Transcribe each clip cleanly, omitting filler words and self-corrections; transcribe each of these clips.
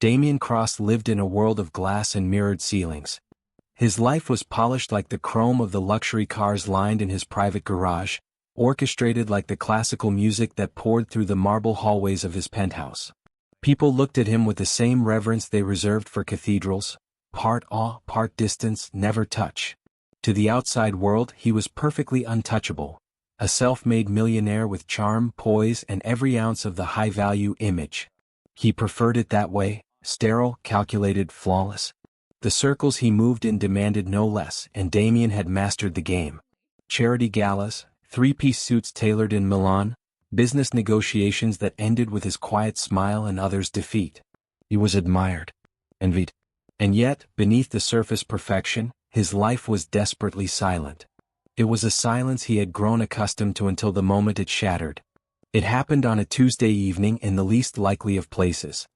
Damian Cross lived in a world of glass and mirrored ceilings. His life was polished like the chrome of the luxury cars lined in his private garage, orchestrated like the classical music that poured through the marble hallways of his penthouse. People looked at him with the same reverence they reserved for cathedrals, part awe, part distance, never touch. To the outside world he was perfectly untouchable, a self-made millionaire with charm, poise, and every ounce of the high-value image. He preferred it that way, sterile, calculated, flawless. The circles he moved in demanded no less, and Damian had mastered the game. Charity galas, three-piece suits tailored in Milan, business negotiations that ended with his quiet smile and others' defeat. He was admired, envied. And yet, beneath the surface perfection, his life was desperately silent. It was a silence he had grown accustomed to until the moment it shattered. It happened on a Tuesday evening in the least likely of places.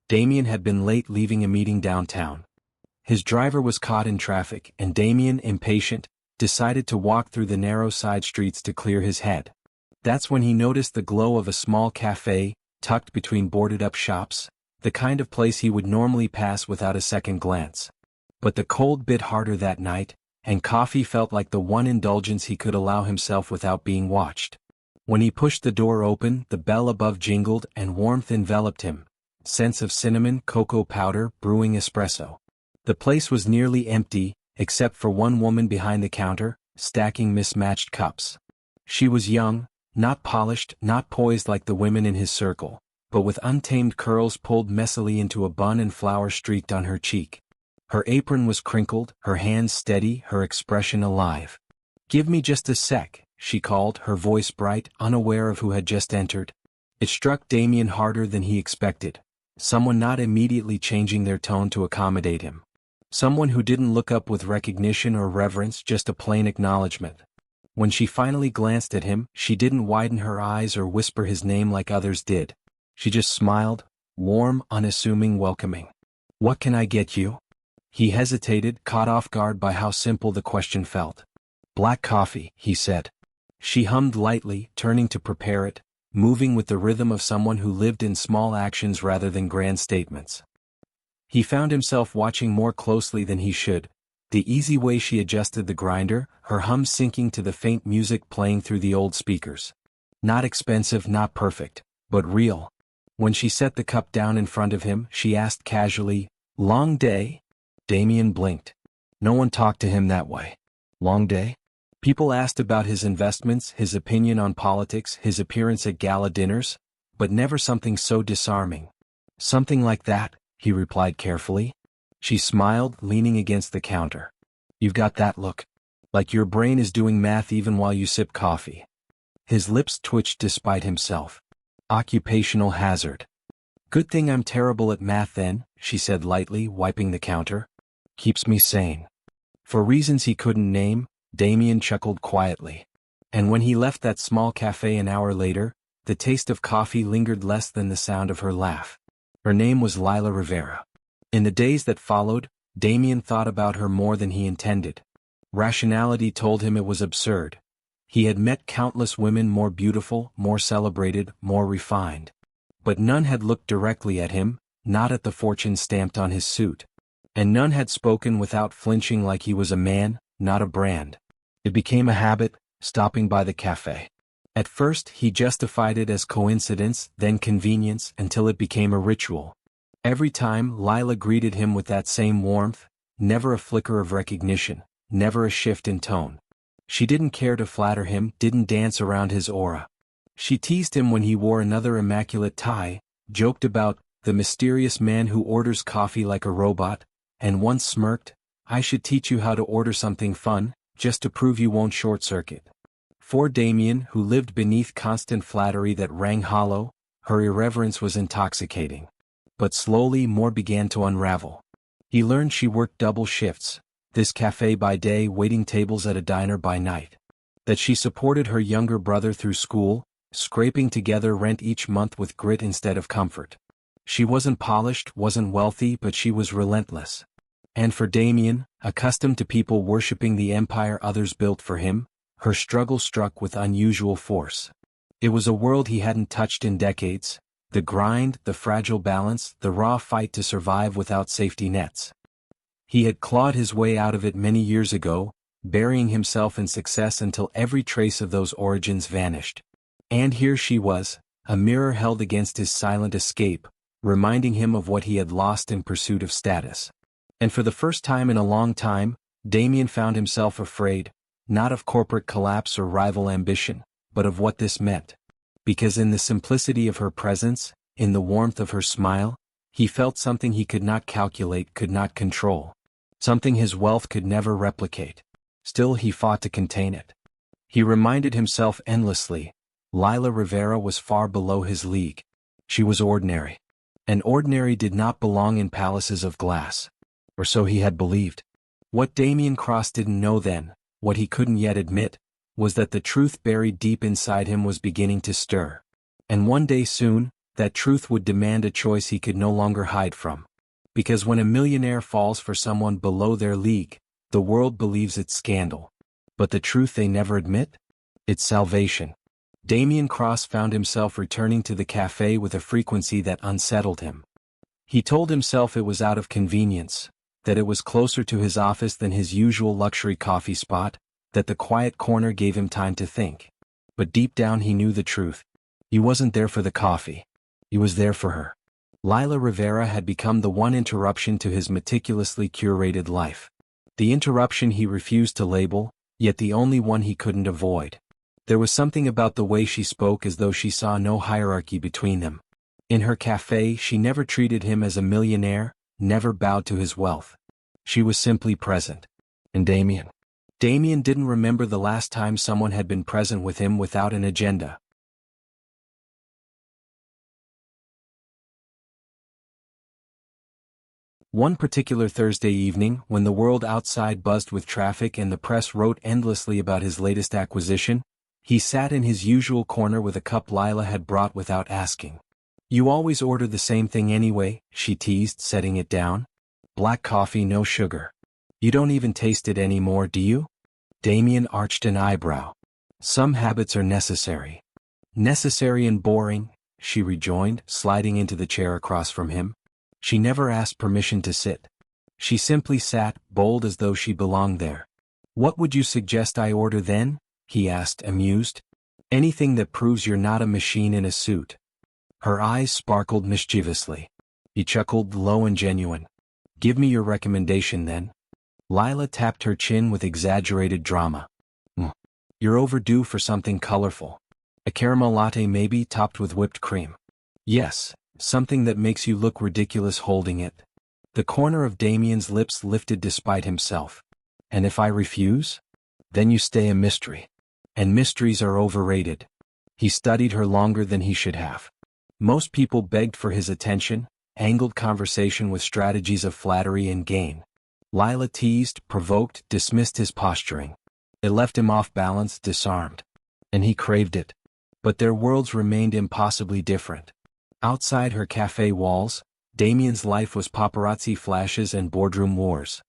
Damian had been late leaving a meeting downtown. His driver was caught in traffic, and Damian, impatient, decided to walk through the narrow side streets to clear his head. That's when he noticed the glow of a small cafe, tucked between boarded-up shops, the kind of place he would normally pass without a second glance. But the cold bit harder that night, and coffee felt like the one indulgence he could allow himself without being watched. When he pushed the door open, the bell above jingled and warmth enveloped him. Scents of cinnamon, cocoa powder, brewing espresso. The place was nearly empty, except for one woman behind the counter, stacking mismatched cups. She was young, not polished, not poised like the women in his circle, but with untamed curls pulled messily into a bun and flour streaked on her cheek. Her apron was crinkled, her hands steady, her expression alive. "Give me just a sec," she called, her voice bright, unaware of who had just entered. It struck Damian harder than he expected. Someone not immediately changing their tone to accommodate him. Someone who didn't look up with recognition or reverence, just a plain acknowledgement. When she finally glanced at him, she didn't widen her eyes or whisper his name like others did. She just smiled, warm, unassuming, welcoming. "What can I get you?" He hesitated, caught off guard by how simple the question felt. "Black coffee," he said. She hummed lightly, turning to prepare it, moving with the rhythm of someone who lived in small actions rather than grand statements. He found himself watching more closely than he should, the easy way she adjusted the grinder, her hum syncing to the faint music playing through the old speakers. Not expensive, not perfect, but real. When she set the cup down in front of him, she asked casually, "Long day?" Damian blinked. No one talked to him that way. Long day? People asked about his investments, his opinion on politics, his appearance at gala dinners, but never something so disarming. "Something like that," he replied carefully. She smiled, leaning against the counter. "You've got that look. Like your brain is doing math even while you sip coffee." His lips twitched despite himself. Occupational hazard. "Good thing I'm terrible at math then," she said lightly, wiping the counter. "Keeps me sane." For reasons he couldn't name, Damian chuckled quietly. And when he left that small cafe an hour later, the taste of coffee lingered less than the sound of her laugh. Her name was Lila Rivera. In the days that followed, Damian thought about her more than he intended. Rationality told him it was absurd. He had met countless women more beautiful, more celebrated, more refined. But none had looked directly at him, not at the fortune stamped on his suit. And none had spoken without flinching like he was a man, not a brand. It became a habit, stopping by the cafe. At first he justified it as coincidence, then convenience, until it became a ritual. Every time Lila greeted him with that same warmth, never a flicker of recognition, never a shift in tone. She didn't care to flatter him, didn't dance around his aura. She teased him when he wore another immaculate tie, joked about the mysterious man who orders coffee like a robot, and once smirked, "I should teach you how to order something fun, just to prove you won't short-circuit." For Damian, who lived beneath constant flattery that rang hollow, her irreverence was intoxicating. But slowly more began to unravel. He learned she worked double shifts, this cafe by day, waiting tables at a diner by night. That she supported her younger brother through school, scraping together rent each month with grit instead of comfort. She wasn't polished, wasn't wealthy, but she was relentless. And for Damian, accustomed to people worshipping the empire others built for him, her struggle struck with unusual force. It was a world he hadn't touched in decades, The grind, the fragile balance, the raw fight to survive without safety nets. He had clawed his way out of it many years ago, burying himself in success until every trace of those origins vanished. And here she was, a mirror held against his silent escape, reminding him of what he had lost in pursuit of status. And for the first time in a long time, Damian found himself afraid, not of corporate collapse or rival ambition, but of what this meant. Because in the simplicity of her presence, in the warmth of her smile, he felt something he could not calculate, could not control. Something his wealth could never replicate. Still he fought to contain it. He reminded himself endlessly, Lila Rivera was far below his league. She was ordinary. And ordinary did not belong in palaces of glass. Or so he had believed. What Damian Cross didn't know then, what he couldn't yet admit, was that the truth buried deep inside him was beginning to stir. And one day soon, that truth would demand a choice he could no longer hide from. Because when a millionaire falls for someone below their league, the world believes it's scandal. But the truth they never admit? It's salvation. Damian Cross found himself returning to the cafe with a frequency that unsettled him. He told himself it was out of convenience, that it was closer to his office than his usual luxury coffee spot, that the quiet corner gave him time to think. But deep down he knew the truth. He wasn't there for the coffee. He was there for her. Lila Rivera had become the one interruption to his meticulously curated life. The interruption he refused to label, yet the only one he couldn't avoid. There was something about the way she spoke as though she saw no hierarchy between them. In her cafe she never treated him as a millionaire, never bowed to his wealth. She was simply present. And Damian didn't remember the last time someone had been present with him without an agenda. One particular Thursday evening, when the world outside buzzed with traffic and the press wrote endlessly about his latest acquisition, he sat in his usual corner with a cup Lila had brought without asking. "You always order the same thing anyway," she teased, setting it down. "Black coffee, no sugar. You don't even taste it anymore, do you?" Damian arched an eyebrow. "Some habits are necessary." "Necessary and boring," she rejoined, sliding into the chair across from him. She never asked permission to sit. She simply sat, bold as though she belonged there. "What would you suggest I order then?" he asked, amused. "Anything that proves you're not a machine in a suit." Her eyes sparkled mischievously. He chuckled, low and genuine. "Give me your recommendation then." Lila tapped her chin with exaggerated drama. "You're overdue for something colorful. A caramel latte maybe, topped with whipped cream." "Yes. Something that makes you look ridiculous holding it." The corner of Damian's lips lifted despite himself. "And if I refuse? Then you stay a mystery. And mysteries are overrated." He studied her longer than he should have. Most people begged for his attention, angled conversation with strategies of flattery and gain. Lila teased, provoked, dismissed his posturing. It left him off balance, disarmed. And he craved it. But their worlds remained impossibly different. Outside her cafe walls, Damian's life was paparazzi flashes and boardroom wars.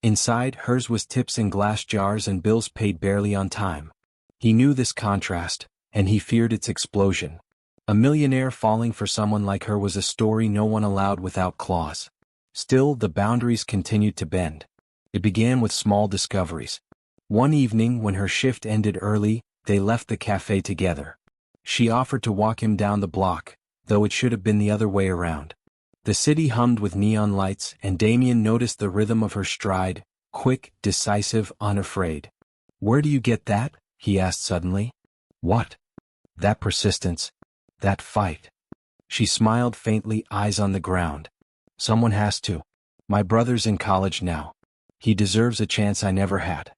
Inside, hers was tips in glass jars and bills paid barely on time. He knew this contrast, and he feared its explosion. A millionaire falling for someone like her was a story no one allowed without claws. Still, the boundaries continued to bend. It began with small discoveries. One evening, when her shift ended early, they left the cafe together. She offered to walk him down the block, though it should have been the other way around. The city hummed with neon lights, and Damian noticed the rhythm of her stride, quick, decisive, unafraid. "Where do you get that?" he asked suddenly. "What?" "That persistence. That fight." She smiled faintly, eyes on the ground. "Someone has to. My brother's in college now. He deserves a chance I never had.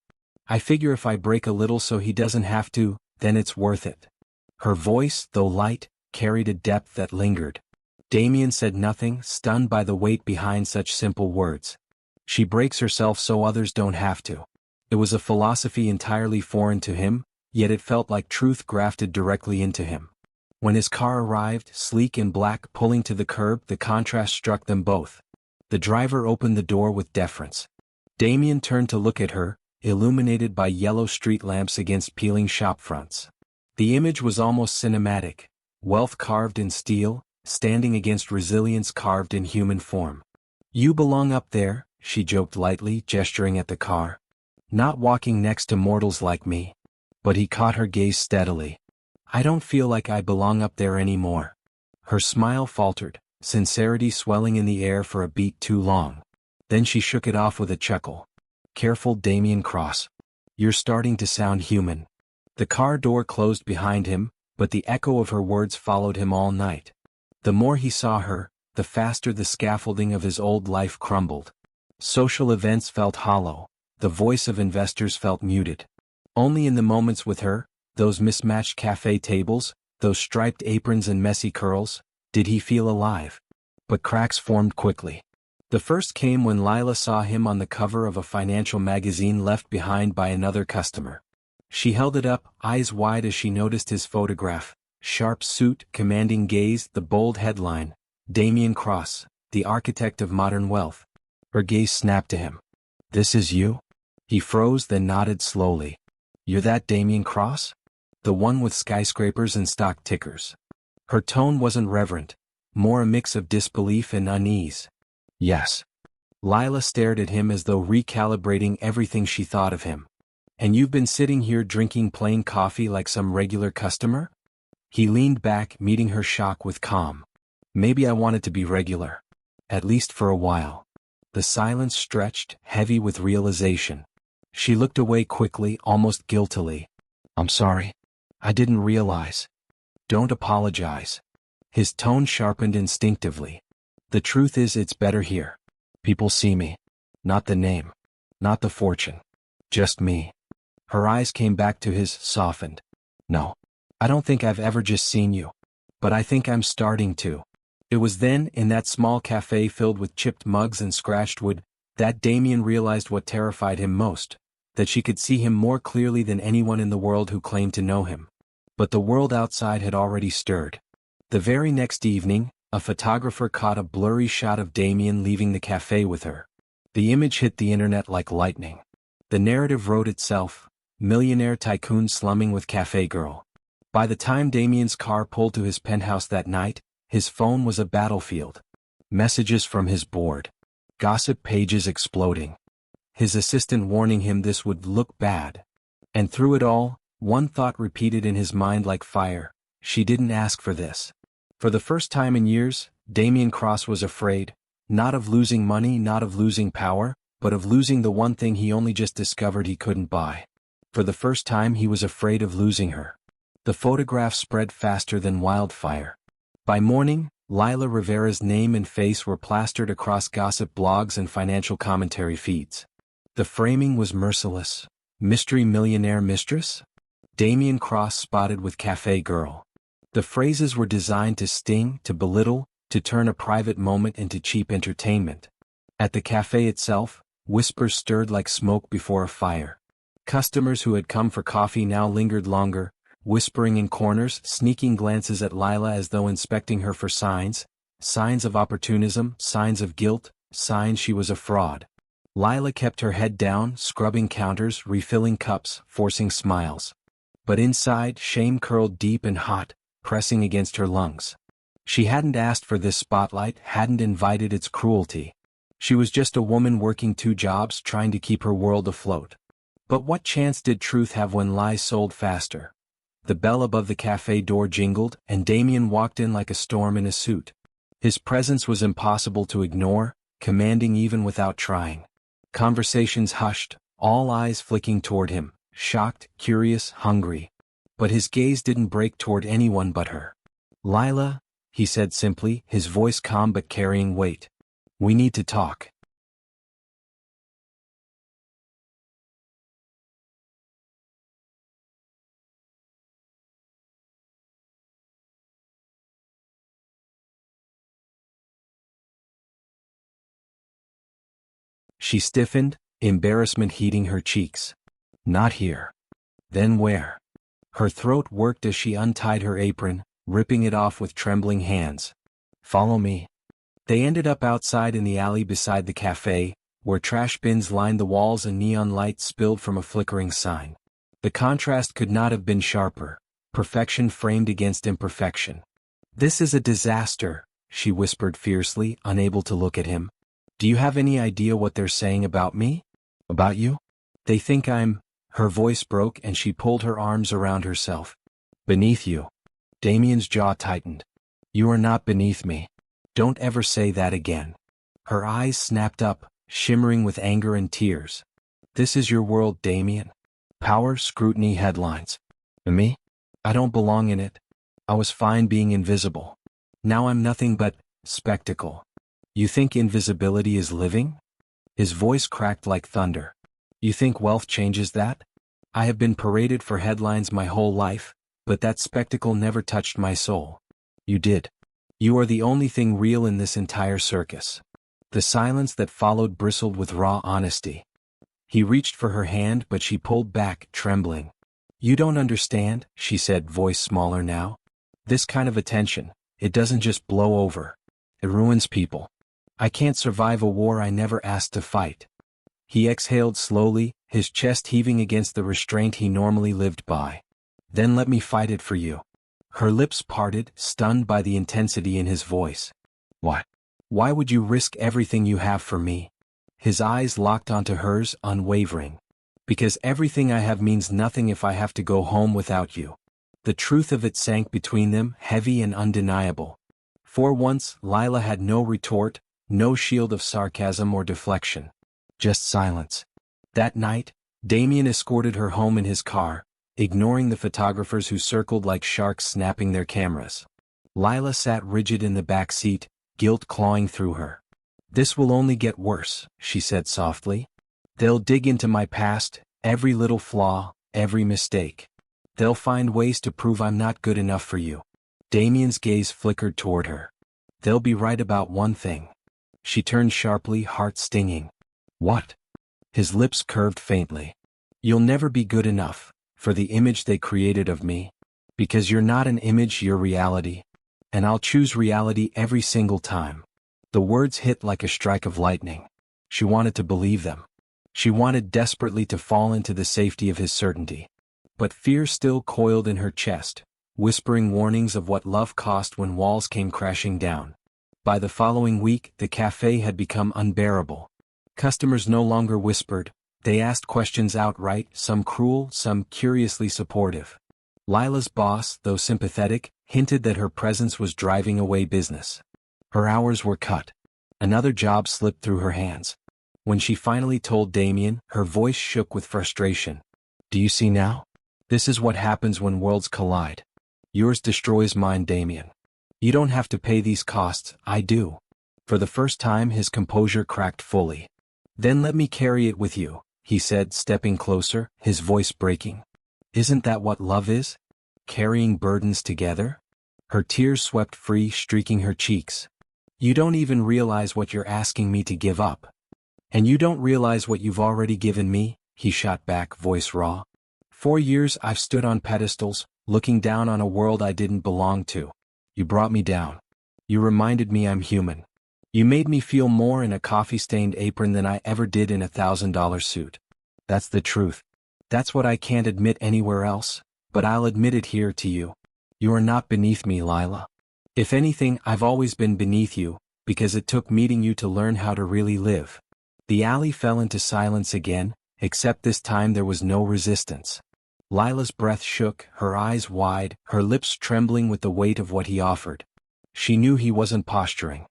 I figure if I break a little so he doesn't have to, then it's worth it." Her voice, though light, carried a depth that lingered. Damian said nothing, stunned by the weight behind such simple words. She breaks herself so others don't have to. It was a philosophy entirely foreign to him, yet it felt like truth grafted directly into him. When his car arrived, sleek and black, pulling to the curb, the contrast struck them both. The driver opened the door with deference. Damian turned to look at her, illuminated by yellow street lamps against peeling shop fronts. The image was almost cinematic. Wealth carved in steel, standing against resilience carved in human form. "You belong up there," she joked lightly, gesturing at the car. "Not walking next to mortals like me." But he caught her gaze steadily. "I don't feel like I belong up there anymore." Her smile faltered, sincerity swelling in the air for a beat too long. Then she shook it off with a chuckle. "Careful, Damian Cross. You're starting to sound human." The car door closed behind him, but the echo of her words followed him all night. The more he saw her, the faster the scaffolding of his old life crumbled. Social events felt hollow, the voice of investors felt muted. Only in the moments with her, those mismatched cafe tables, those striped aprons and messy curls, did he feel alive. But cracks formed quickly. The first came when Lila saw him on the cover of a financial magazine left behind by another customer. She held it up, eyes wide as she noticed his photograph: sharp suit, commanding gaze, the bold headline, "Damian Cross, the architect of modern wealth." Her gaze snapped to him. "This is you?" He froze, then nodded slowly. "You're that Damian Cross? The one with skyscrapers and stock tickers?" Her tone wasn't reverent, more a mix of disbelief and unease. "Yes." Lila stared at him as though recalibrating everything she thought of him. "And you've been sitting here drinking plain coffee like some regular customer?" He leaned back, meeting her shock with calm. "Maybe I wanted to be regular. At least for a while." The silence stretched, heavy with realization. She looked away quickly, almost guiltily. "I'm sorry. I didn't realize." "Don't apologize." His tone sharpened instinctively. "The truth is, it's better here. People see me. Not the name. Not the fortune. Just me." Her eyes came back to his, softened. "No. I don't think I've ever just seen you. But I think I'm starting to." It was then, in that small cafe filled with chipped mugs and scratched wood, that Damian realized what terrified him most, that she could see him more clearly than anyone in the world who claimed to know him. But the world outside had already stirred. The very next evening, a photographer caught a blurry shot of Damian leaving the cafe with her. The image hit the internet like lightning. The narrative wrote itself: millionaire tycoon slumming with cafe girl. By the time Damian's car pulled to his penthouse that night, his phone was a battlefield. Messages from his board. Gossip pages exploding. His assistant warning him this would look bad. And through it all, one thought repeated in his mind like fire: she didn't ask for this. For the first time in years, Damian Cross was afraid, not of losing money, not of losing power, but of losing the one thing he only just discovered he couldn't buy. For the first time he was afraid of losing her. The photograph spread faster than wildfire. By morning, Lila Rivera's name and face were plastered across gossip blogs and financial commentary feeds. The framing was merciless. Mystery millionaire mistress? Damian Cross spotted with cafe girl. The phrases were designed to sting, to belittle, to turn a private moment into cheap entertainment. At the cafe itself, whispers stirred like smoke before a fire. Customers who had come for coffee now lingered longer, whispering in corners, sneaking glances at Lila as though inspecting her for signs of opportunism, signs of guilt, signs she was a fraud. Lila kept her head down, scrubbing counters, refilling cups, forcing smiles. But inside, shame curled deep and hot, pressing against her lungs. She hadn't asked for this spotlight, hadn't invited its cruelty. She was just a woman working 2 jobs, trying to keep her world afloat. But what chance did truth have when lies sold faster? The bell above the cafe door jingled, and Damian walked in like a storm in a suit. His presence was impossible to ignore, commanding even without trying. Conversations hushed, all eyes flicking toward him, shocked, curious, hungry. But his gaze didn't break toward anyone but her. "Lila," he said simply, his voice calm but carrying weight. "We need to talk." She stiffened, embarrassment heating her cheeks. "Not here." "Then where?" Her throat worked as she untied her apron, ripping it off with trembling hands. "Follow me." They ended up outside in the alley beside the cafe, where trash bins lined the walls and neon light spilled from a flickering sign. The contrast could not have been sharper, perfection framed against imperfection. "This is a disaster," she whispered fiercely, unable to look at him. "Do you have any idea what they're saying about me? About you? They think I'm—" Her voice broke and she pulled her arms around herself. "Beneath you." Damian's jaw tightened. "You are not beneath me. Don't ever say that again." Her eyes snapped up, shimmering with anger and tears. "This is your world, Damian. Power, scrutiny, headlines. And me? I don't belong in it. I was fine being invisible. Now I'm nothing but spectacle. You think invisibility is living?" His voice cracked like thunder. "You think wealth changes that? I have been paraded for headlines my whole life, but that spectacle never touched my soul. You did. You are the only thing real in this entire circus." The silence that followed bristled with raw honesty. He reached for her hand, but she pulled back, trembling. "You don't understand," she said, voice smaller now. "This kind of attention, it doesn't just blow over. It ruins people. I can't survive a war I never asked to fight." He exhaled slowly, his chest heaving against the restraint he normally lived by. "Then let me fight it for you." Her lips parted, stunned by the intensity in his voice. "What? Why would you risk everything you have for me?" His eyes locked onto hers, unwavering. "Because everything I have means nothing if I have to go home without you." The truth of it sank between them, heavy and undeniable. For once, Lila had no retort, no shield of sarcasm or deflection. Just silence. That night, Damian escorted her home in his car, ignoring the photographers who circled like sharks snapping their cameras. Lila sat rigid in the back seat, guilt clawing through her. "This will only get worse," she said softly. "They'll dig into my past, every little flaw, every mistake. They'll find ways to prove I'm not good enough for you." Damian's gaze flickered toward her. "They'll be right about one thing." She turned sharply, heart stinging. "What?" His lips curved faintly. "You'll never be good enough for the image they created of me. Because you're not an image, you're reality. And I'll choose reality every single time." The words hit like a strike of lightning. She wanted to believe them. She wanted desperately to fall into the safety of his certainty. But fear still coiled in her chest, whispering warnings of what love cost when walls came crashing down. By the following week, the cafe had become unbearable. Customers no longer whispered, they asked questions outright, some cruel, some curiously supportive. Lila's boss, though sympathetic, hinted that her presence was driving away business. Her hours were cut. Another job slipped through her hands. When she finally told Damian, her voice shook with frustration. "Do you see now? This is what happens when worlds collide. Yours destroys mine, Damian. You don't have to pay these costs, I do." For the first time his composure cracked fully. "Then let me carry it with you," he said, stepping closer, his voice breaking. "Isn't that what love is? Carrying burdens together?" Her tears swept free, streaking her cheeks. "You don't even realize what you're asking me to give up. And you don't realize what you've already given me," he shot back, voice raw. "For years I've stood on pedestals, looking down on a world I didn't belong to. You brought me down. You reminded me I'm human. You made me feel more in a coffee-stained apron than I ever did in a $1,000 suit. That's the truth. That's what I can't admit anywhere else, but I'll admit it here to you. You are not beneath me, Lila. If anything, I've always been beneath you, because it took meeting you to learn how to really live." The alley fell into silence again, except this time there was no resistance. Lila's breath shook, her eyes wide, her lips trembling with the weight of what he offered. She knew he wasn't posturing.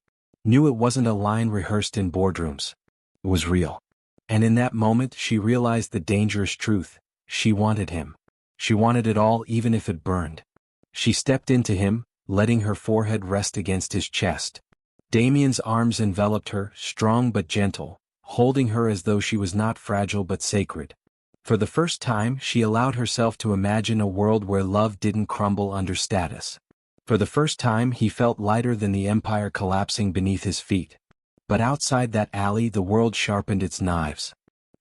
Knew it wasn't a line rehearsed in boardrooms. It was real. And in that moment she realized the dangerous truth. She wanted him. She wanted it all, even if it burned. She stepped into him, letting her forehead rest against his chest. Damian's arms enveloped her, strong but gentle, holding her as though she was not fragile but sacred. For the first time she allowed herself to imagine a world where love didn't crumble under status. For the first time he felt lighter than the empire collapsing beneath his feet. But outside that alley the world sharpened its knives.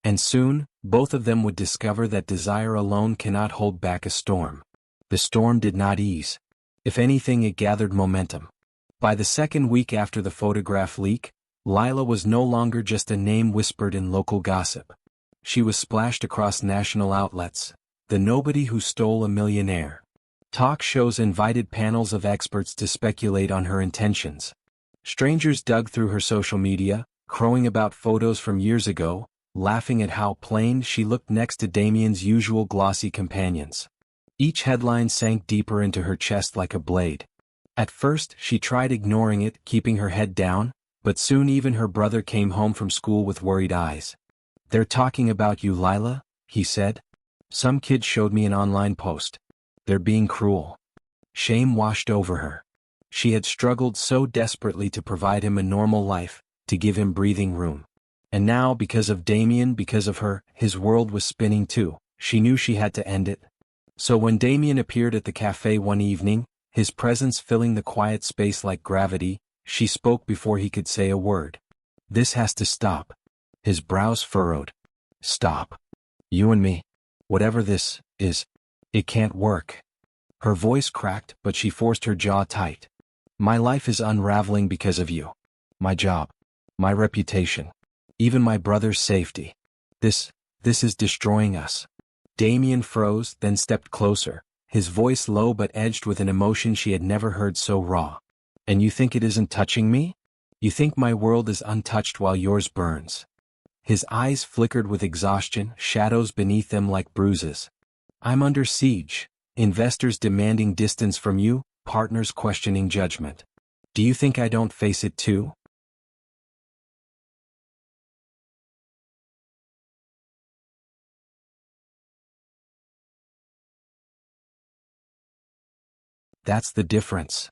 And soon, both of them would discover that desire alone cannot hold back a storm. The storm did not ease. If anything, it gathered momentum. By the second week after the photograph leak, Lila was no longer just a name whispered in local gossip. She was splashed across national outlets, the nobody who stole a millionaire. Talk shows invited panels of experts to speculate on her intentions. Strangers dug through her social media, crowing about photos from years ago, laughing at how plain she looked next to Damian's usual glossy companions. Each headline sank deeper into her chest like a blade. At first, she tried ignoring it, keeping her head down, but soon even her brother came home from school with worried eyes. "They're talking about you, Lila," he said. "Some kid showed me an online post. They're being cruel." Shame washed over her. She had struggled so desperately to provide him a normal life, to give him breathing room. And now, because of Damian, because of her, his world was spinning too. She knew she had to end it. So when Damian appeared at the cafe one evening, his presence filling the quiet space like gravity, she spoke before he could say a word. "This has to stop." His brows furrowed. "Stop. You and me. Whatever this is. It can't work." Her voice cracked, but she forced her jaw tight. "My life is unraveling because of you. My job. My reputation. Even my brother's safety. This is destroying us." Damian froze, then stepped closer, his voice low but edged with an emotion she had never heard so raw. "And you think it isn't touching me? You think my world is untouched while yours burns?" His eyes flickered with exhaustion, shadows beneath them like bruises. "I'm under siege. Investors demanding distance from you, partners questioning judgment. Do you think I don't face it too?" "That's the difference."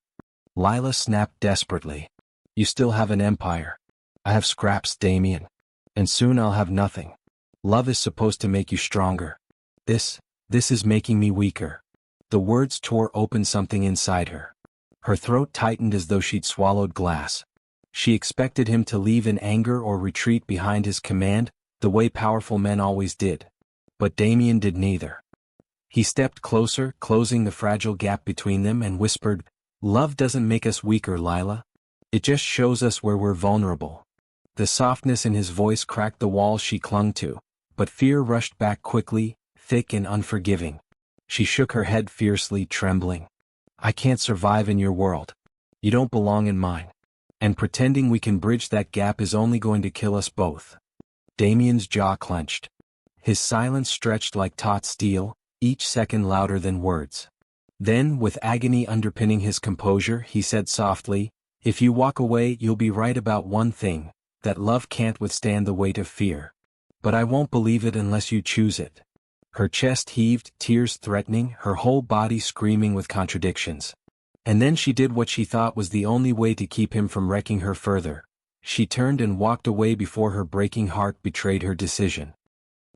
Lila snapped desperately. "You still have an empire. I have scraps, Damian. And soon I'll have nothing. Love is supposed to make you stronger. This is making me weaker." The words tore open something inside her. Her throat tightened as though she'd swallowed glass. She expected him to leave in anger or retreat behind his command, the way powerful men always did. But Damian did neither. He stepped closer, closing the fragile gap between them, and whispered, "Love doesn't make us weaker, Lila. It just shows us where we're vulnerable." The softness in his voice cracked the walls she clung to, but fear rushed back quickly, thick and unforgiving. She shook her head fiercely, trembling. "I can't survive in your world. You don't belong in mine. And pretending we can bridge that gap is only going to kill us both." Damian's jaw clenched. His silence stretched like taut steel, each second louder than words. Then, with agony underpinning his composure, he said softly, "If you walk away, you'll be right about one thing, that love can't withstand the weight of fear. But I won't believe it unless you choose it." Her chest heaved, tears threatening, her whole body screaming with contradictions. And then she did what she thought was the only way to keep him from wrecking her further. She turned and walked away before her breaking heart betrayed her decision.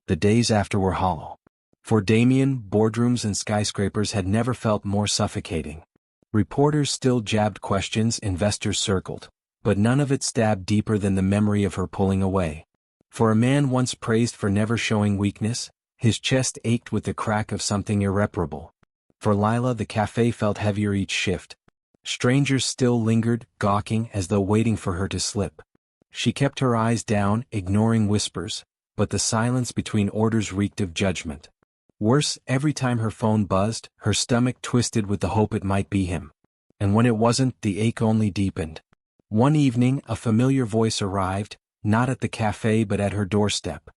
The days after were hollow. For Damian, boardrooms and skyscrapers had never felt more suffocating. Reporters still jabbed questions, investors circled, but none of it stabbed deeper than the memory of her pulling away. For a man once praised for never showing weakness, his chest ached with the crack of something irreparable. For Lila, the cafe felt heavier each shift. Strangers still lingered, gawking as though waiting for her to slip. She kept her eyes down, ignoring whispers, but the silence between orders reeked of judgment. Worse, every time her phone buzzed, her stomach twisted with the hope it might be him. And when it wasn't, the ache only deepened. One evening, a familiar voice arrived, not at the cafe but at her doorstep.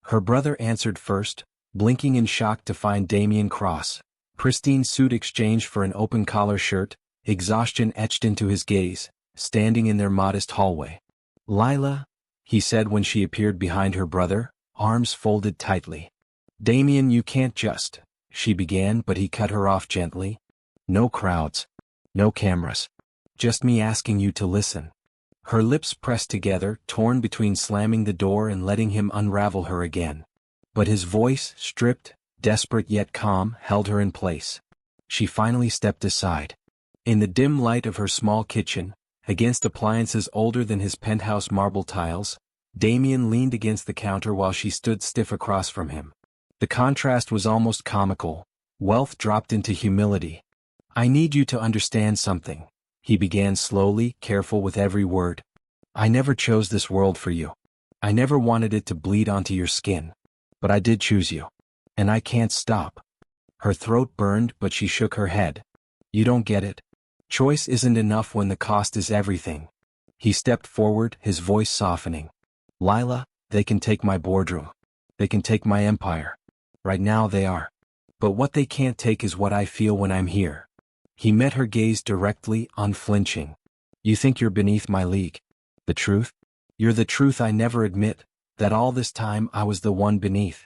Her brother answered first, blinking in shock to find Damian Cross, pristine suit exchanged for an open-collar shirt, exhaustion etched into his gaze, standing in their modest hallway. "Lila," he said when she appeared behind her brother, arms folded tightly. "Damian, you can't just," she began, but he cut her off gently. "No crowds. No cameras. Just me asking you to listen." Her lips pressed together, torn between slamming the door and letting him unravel her again. But his voice, stripped, desperate yet calm, held her in place. She finally stepped aside. In the dim light of her small kitchen, against appliances older than his penthouse marble tiles, Damian leaned against the counter while she stood stiff across from him. The contrast was almost comical. Wealth dropped into humility. "I need you to understand something," he began slowly, careful with every word. "I never chose this world for you. I never wanted it to bleed onto your skin. But I did choose you. And I can't stop." Her throat burned, but she shook her head. You don't get it. Choice isn't enough when the cost is everything. He stepped forward, his voice softening. Lila, they can take my boardroom. They can take my empire. Right now they are. But what they can't take is what I feel when I'm here. He met her gaze directly, unflinching. You think you're beneath my league. The truth? You're the truth I never admit, that all this time I was the one beneath.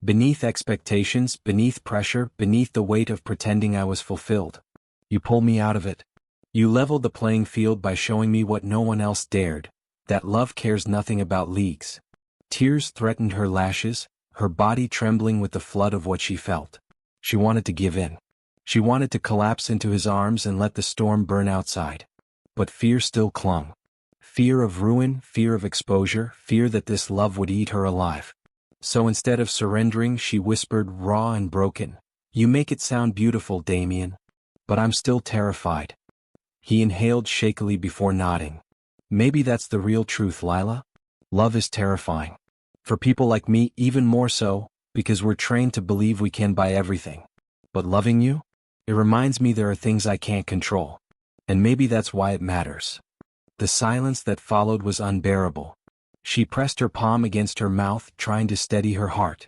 Beneath expectations, beneath pressure, beneath the weight of pretending I was fulfilled. You pulled me out of it. You leveled the playing field by showing me what no one else dared, that love cares nothing about leagues. Tears threatened her lashes, her body trembling with the flood of what she felt. She wanted to give in. She wanted to collapse into his arms and let the storm burn outside. But fear still clung. Fear of ruin, fear of exposure, fear that this love would eat her alive. So instead of surrendering, she whispered, raw and broken, "You make it sound beautiful, Damian. But I'm still terrified." He inhaled shakily before nodding. Maybe that's the real truth, Lila. Love is terrifying. For people like me, even more so, because we're trained to believe we can buy everything. But loving you? It reminds me there are things I can't control. And maybe that's why it matters. The silence that followed was unbearable. She pressed her palm against her mouth, trying to steady her heart.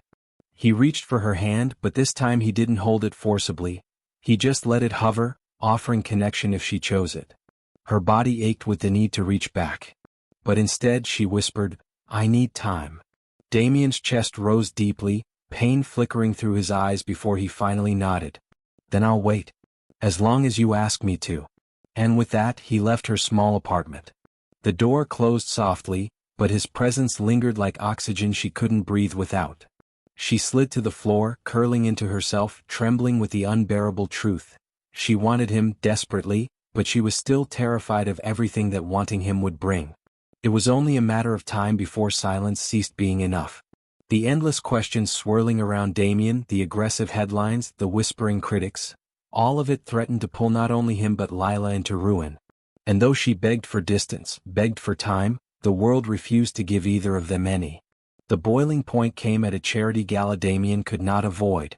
He reached for her hand, but this time he didn't hold it forcibly. He just let it hover, offering connection if she chose it. Her body ached with the need to reach back. But instead she whispered, I need time. Damian's chest rose deeply, pain flickering through his eyes before he finally nodded. Then I'll wait. As long as you ask me to. And with that he left her small apartment. The door closed softly, but his presence lingered like oxygen she couldn't breathe without. She slid to the floor, curling into herself, trembling with the unbearable truth. She wanted him desperately, but she was still terrified of everything that wanting him would bring. It was only a matter of time before silence ceased being enough. The endless questions swirling around Damian, the aggressive headlines, the whispering critics, all of it threatened to pull not only him but Lila into ruin. And though she begged for distance, begged for time, the world refused to give either of them any. The boiling point came at a charity gala Damian could not avoid.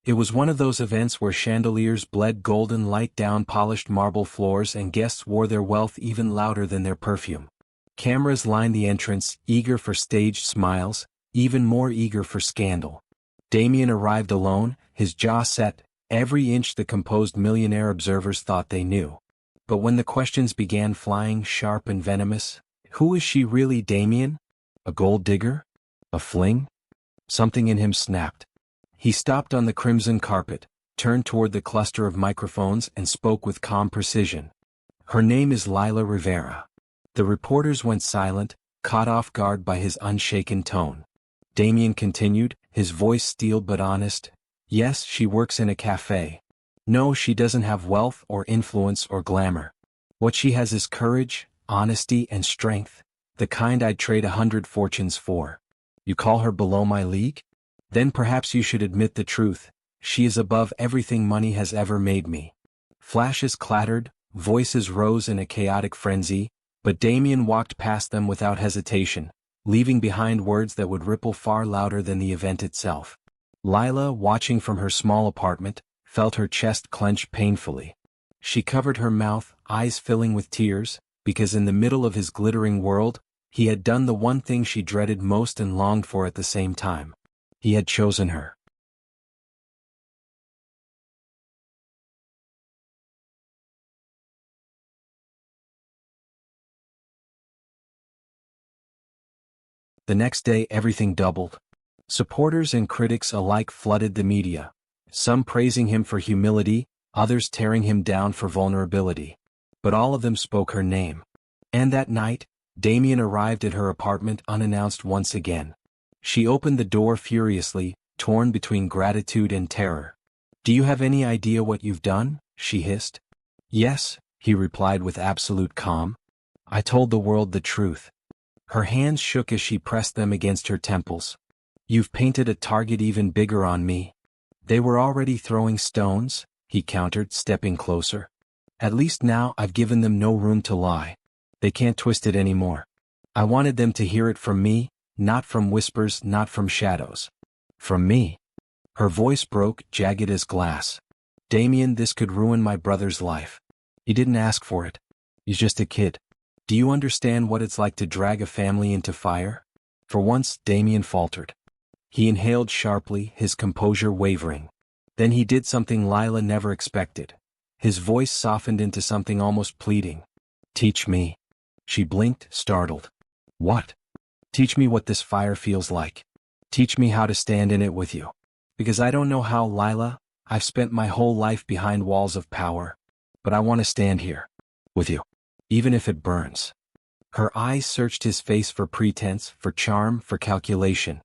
It was one of those events where chandeliers bled golden light down polished marble floors and guests wore their wealth even louder than their perfume. Cameras lined the entrance, eager for staged smiles, even more eager for scandal. Damian arrived alone, his jaw set, every inch the composed millionaire observers thought they knew. But when the questions began flying sharp and venomous, who is she really, Damian? A gold digger? A fling? Something in him snapped. He stopped on the crimson carpet, turned toward the cluster of microphones and spoke with calm precision. Her name is Lila Rivera. The reporters went silent, caught off guard by his unshaken tone. Damian continued, his voice steeled but honest. Yes, she works in a cafe. No, she doesn't have wealth or influence or glamour. What she has is courage, honesty and strength, the kind I'd trade 100 fortunes for. You call her below my league? Then perhaps you should admit the truth. She is above everything money has ever made me. Flashes clattered, voices rose in a chaotic frenzy, but Damian walked past them without hesitation, leaving behind words that would ripple far louder than the event itself. Lila, watching from her small apartment, felt her chest clench painfully. She covered her mouth, eyes filling with tears, because in the middle of his glittering world, he had done the one thing she dreaded most and longed for at the same time. He had chosen her. The next day everything doubled. Supporters and critics alike flooded the media, some praising him for humility, others tearing him down for vulnerability. But all of them spoke her name. And that night, Damian arrived at her apartment unannounced once again. She opened the door furiously, torn between gratitude and terror. Do you have any idea what you've done? She hissed. Yes, he replied with absolute calm. I told the world the truth. Her hands shook as she pressed them against her temples. You've painted a target even bigger on me. They were already throwing stones, he countered, stepping closer. At least now I've given them no room to lie. They can't twist it anymore. I wanted them to hear it from me, not from whispers, not from shadows. From me. Her voice broke, jagged as glass. Damian, this could ruin my brother's life. He didn't ask for it. He's just a kid. Do you understand what it's like to drag a family into fire? For once, Damian faltered. He inhaled sharply, his composure wavering. Then he did something Lila never expected. His voice softened into something almost pleading. Teach me. She blinked, startled. What? Teach me what this fire feels like. Teach me how to stand in it with you. Because I don't know how, Lila. I've spent my whole life behind walls of power. But I want to stand here. With you. Even if it burns. Her eyes searched his face for pretense, for charm, for calculation.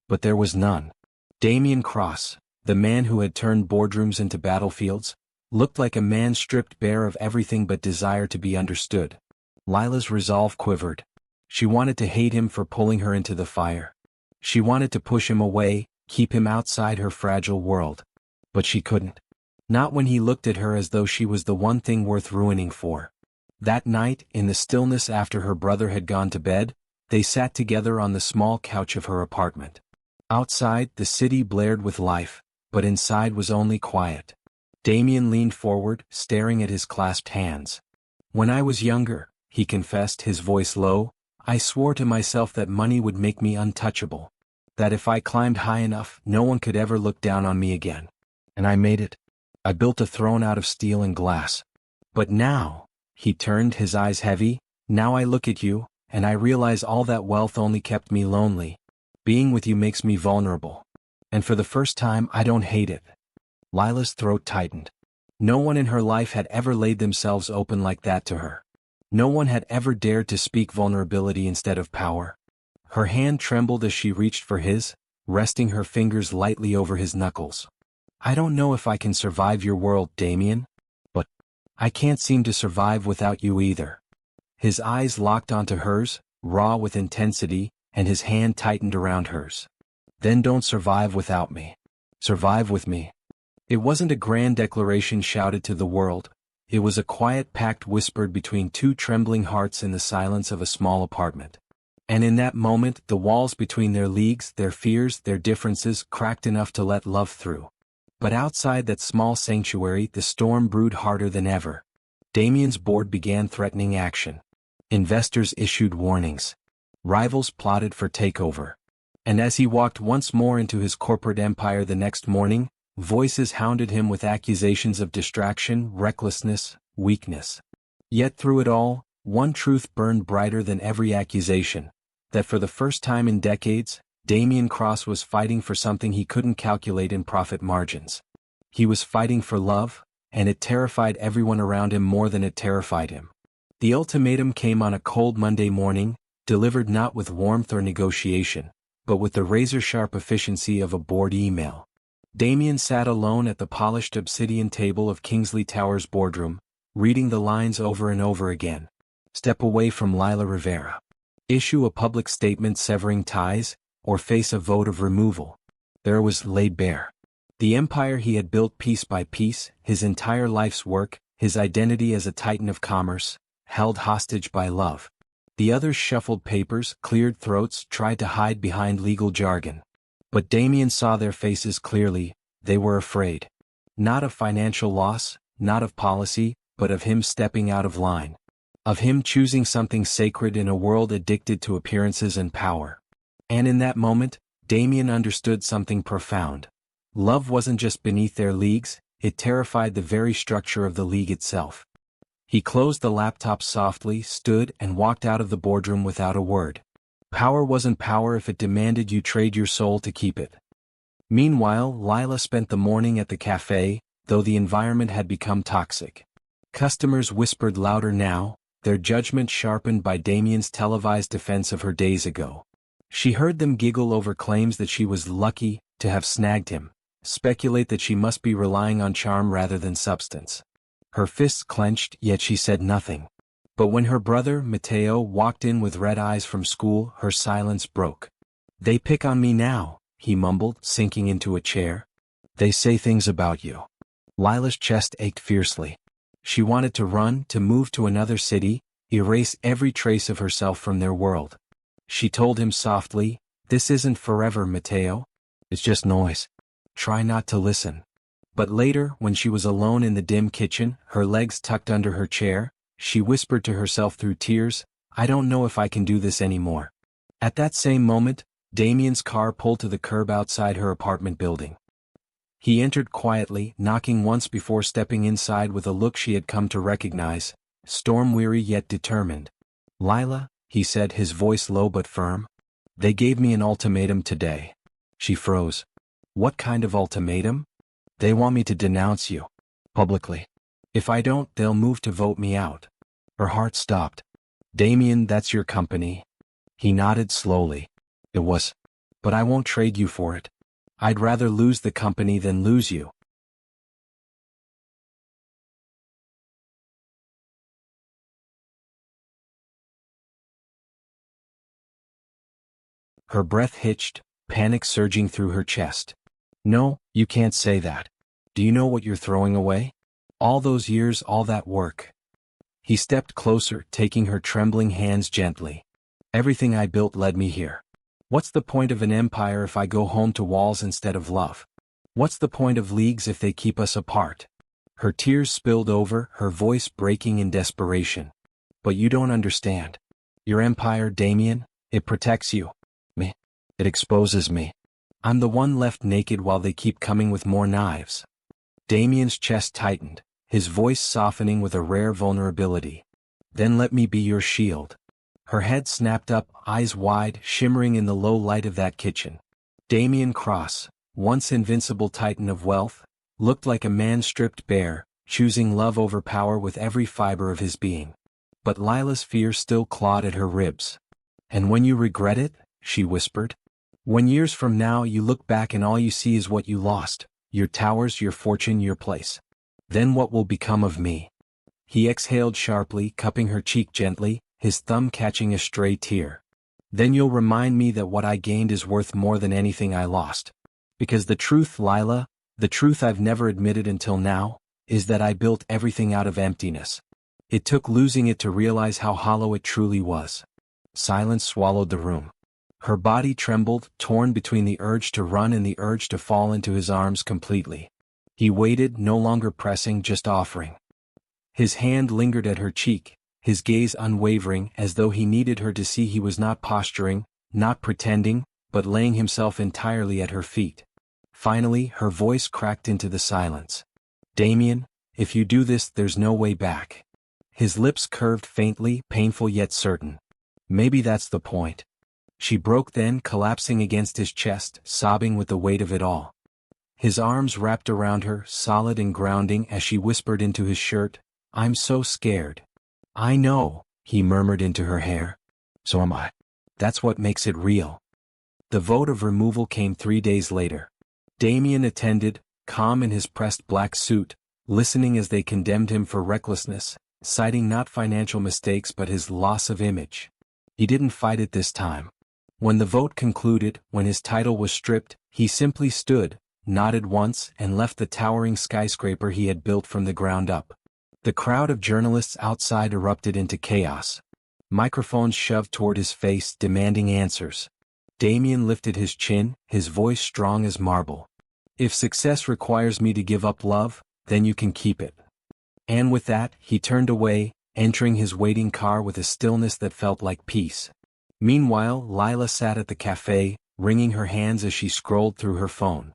But there was none. Damian Cross, the man who had turned boardrooms into battlefields, looked like a man stripped bare of everything but desire to be understood. Lila's resolve quivered. She wanted to hate him for pulling her into the fire. She wanted to push him away, keep him outside her fragile world. But she couldn't. Not when he looked at her as though she was the one thing worth ruining for. That night, in the stillness after her brother had gone to bed, they sat together on the small couch of her apartment. Outside, the city blared with life, but inside was only quiet. Damian leaned forward, staring at his clasped hands. When I was younger, he confessed, his voice low, I swore to myself that money would make me untouchable. That if I climbed high enough, no one could ever look down on me again. And I made it. I built a throne out of steel and glass. But now, he turned, his eyes heavy, now I look at you, and I realize all that wealth only kept me lonely. Being with you makes me vulnerable. And for the first time, I don't hate it. Lila's throat tightened. No one in her life had ever laid themselves open like that to her. No one had ever dared to speak vulnerability instead of power. Her hand trembled as she reached for his, resting her fingers lightly over his knuckles. I don't know if I can survive your world, Damian. But I can't seem to survive without you either. His eyes locked onto hers, raw with intensity, and his hand tightened around hers. Then don't survive without me. Survive with me. It wasn't a grand declaration shouted to the world. It was a quiet pact whispered between two trembling hearts in the silence of a small apartment. And in that moment, the walls between their leagues, their fears, their differences cracked enough to let love through. But outside that small sanctuary, the storm brewed harder than ever. Damian's board began threatening action. Investors issued warnings. Rivals plotted for takeover. And as he walked once more into his corporate empire the next morning, voices hounded him with accusations of distraction, recklessness, weakness. Yet through it all, one truth burned brighter than every accusation, that for the first time in decades, Damian Cross was fighting for something he couldn't calculate in profit margins. He was fighting for love, and it terrified everyone around him more than it terrified him. The ultimatum came on a cold Monday morning, delivered not with warmth or negotiation, but with the razor-sharp efficiency of a bored email. Damian sat alone at the polished obsidian table of Kingsley Tower's boardroom, reading the lines over and over again. Step away from Lila Rivera. Issue a public statement severing ties, or face a vote of removal. There was laid bare. The empire he had built piece by piece, his entire life's work, his identity as a titan of commerce, held hostage by love. The others shuffled papers, cleared throats, tried to hide behind legal jargon. But Damian saw their faces clearly. They were afraid. Not of financial loss, not of policy, but of him stepping out of line. Of him choosing something sacred in a world addicted to appearances and power. And in that moment, Damian understood something profound. Love wasn't just beneath their leagues, it terrified the very structure of the league itself. He closed the laptop softly, stood, and walked out of the boardroom without a word. Power wasn't power if it demanded you trade your soul to keep it. Meanwhile, Lila spent the morning at the cafe, though the environment had become toxic. Customers whispered louder now, their judgment sharpened by Damian's televised defense of her days ago. She heard them giggle over claims that she was lucky to have snagged him, speculate that she must be relying on charm rather than substance. Her fists clenched, yet she said nothing. But when her brother, Matteo, walked in with red eyes from school, her silence broke. They pick on me now, he mumbled, sinking into a chair. They say things about you. Lila's chest ached fiercely. She wanted to run, to move to another city, erase every trace of herself from their world. She told him softly, "This isn't forever, Matteo. It's just noise. Try not to listen. But later, when she was alone in the dim kitchen, her legs tucked under her chair, she whispered to herself through tears, I don't know if I can do this anymore. At that same moment, Damian's car pulled to the curb outside her apartment building. He entered quietly, knocking once before stepping inside with a look she had come to recognize, storm-weary yet determined. Lila, he said, his voice low but firm. They gave me an ultimatum today. She froze. What kind of ultimatum? They want me to denounce you. Publicly. If I don't, they'll move to vote me out. Her heart stopped. Damian, that's your company. He nodded slowly. It was. But I won't trade you for it. I'd rather lose the company than lose you. Her breath hitched, panic surging through her chest. No, you can't say that. Do you know what you're throwing away? All those years, all that work. He stepped closer, taking her trembling hands gently. Everything I built led me here. What's the point of an empire if I go home to walls instead of love? What's the point of leagues if they keep us apart? Her tears spilled over, her voice breaking in desperation. But you don't understand. Your empire, Damian, it protects you. Me. It exposes me. I'm the one left naked while they keep coming with more knives. Damian's chest tightened, his voice softening with a rare vulnerability. Then let me be your shield. Her head snapped up, eyes wide, shimmering in the low light of that kitchen. Damian Cross, once invincible titan of wealth, looked like a man stripped bare, choosing love over power with every fiber of his being. But Lila's fear still clawed at her ribs. And when you regret it, she whispered. When years from now you look back and all you see is what you lost, your towers, your fortune, your place. Then what will become of me? He exhaled sharply, cupping her cheek gently, his thumb catching a stray tear. Then you'll remind me that what I gained is worth more than anything I lost. Because the truth, Lila, the truth I've never admitted until now, is that I built everything out of emptiness. It took losing it to realize how hollow it truly was. Silence swallowed the room. Her body trembled, torn between the urge to run and the urge to fall into his arms completely. He waited, no longer pressing, just offering. His hand lingered at her cheek, his gaze unwavering, as though he needed her to see he was not posturing, not pretending, but laying himself entirely at her feet. Finally, her voice cracked into the silence. Damian, if you do this, there's no way back. His lips curved faintly, painful yet certain. Maybe that's the point. She broke then, collapsing against his chest, sobbing with the weight of it all. His arms wrapped around her, solid and grounding, as she whispered into his shirt, I'm so scared. I know, he murmured into her hair. So am I. That's what makes it real. The vote of removal came 3 days later. Damian attended, calm in his pressed black suit, listening as they condemned him for recklessness, citing not financial mistakes but his loss of image. He didn't fight it this time. When the vote concluded, when his title was stripped, he simply stood, nodded once, and left the towering skyscraper he had built from the ground up. The crowd of journalists outside erupted into chaos. Microphones shoved toward his face, demanding answers. Damian lifted his chin, his voice strong as marble. If success requires me to give up love, then you can keep it. And with that, he turned away, entering his waiting car with a stillness that felt like peace. Meanwhile, Lila sat at the cafe, wringing her hands as she scrolled through her phone.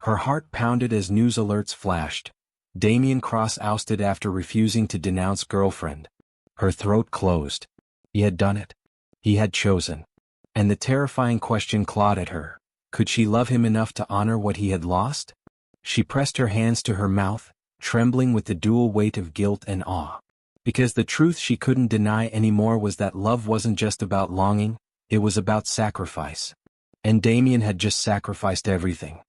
Her heart pounded as news alerts flashed. Damian Cross ousted after refusing to denounce girlfriend. Her throat closed. He had done it. He had chosen. And the terrifying question clawed at her. Could she love him enough to honor what he had lost? She pressed her hands to her mouth, trembling with the dual weight of guilt and awe. Because the truth she couldn't deny anymore was that love wasn't just about longing, it was about sacrifice. And Damian had just sacrificed everything.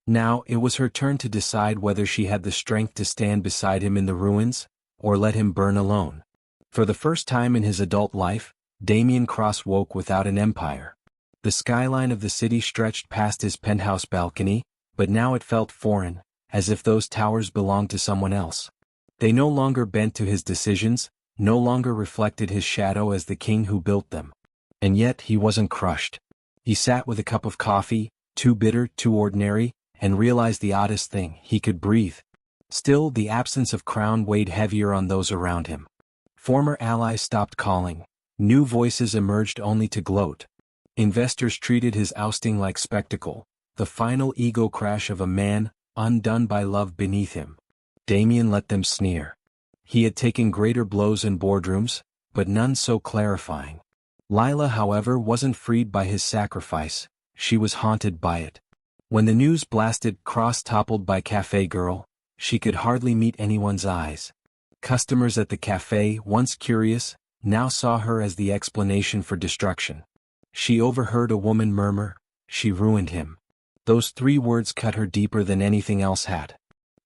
Now, it was her turn to decide whether she had the strength to stand beside him in the ruins, or let him burn alone. For the first time in his adult life, Damian Cross woke without an empire. The skyline of the city stretched past his penthouse balcony, but now it felt foreign, as if those towers belonged to someone else. They no longer bent to his decisions, no longer reflected his shadow as the king who built them. And yet he wasn't crushed. He sat with a cup of coffee, too bitter, too ordinary, and realized the oddest thing: he could breathe. Still, the absence of crown weighed heavier on those around him. Former allies stopped calling. New voices emerged only to gloat. Investors treated his ousting like spectacle, the final ego crash of a man, undone by love beneath him. Damian let them sneer. He had taken greater blows in boardrooms, but none so clarifying. Lila, however, wasn't freed by his sacrifice, she was haunted by it. When the news blasted Cross toppled by cafe girl, she could hardly meet anyone's eyes. Customers at the cafe, once curious, now saw her as the explanation for destruction. She overheard a woman murmur, "She ruined him." Those 3 words cut her deeper than anything else had.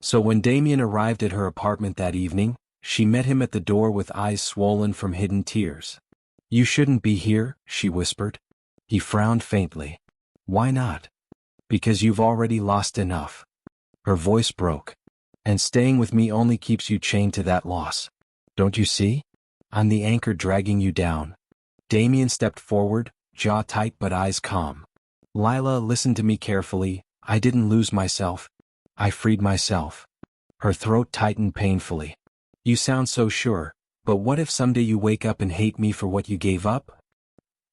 So when Damian arrived at her apartment that evening, she met him at the door with eyes swollen from hidden tears. "You shouldn't be here," she whispered. He frowned faintly. "Why not?" "Because you've already lost enough." Her voice broke. "And staying with me only keeps you chained to that loss. Don't you see? I'm the anchor dragging you down." Damian stepped forward, jaw tight but eyes calm. "Lila, listen to me carefully. I didn't lose myself. I freed myself." Her throat tightened painfully. "You sound so sure, but what if someday you wake up and hate me for what you gave up?"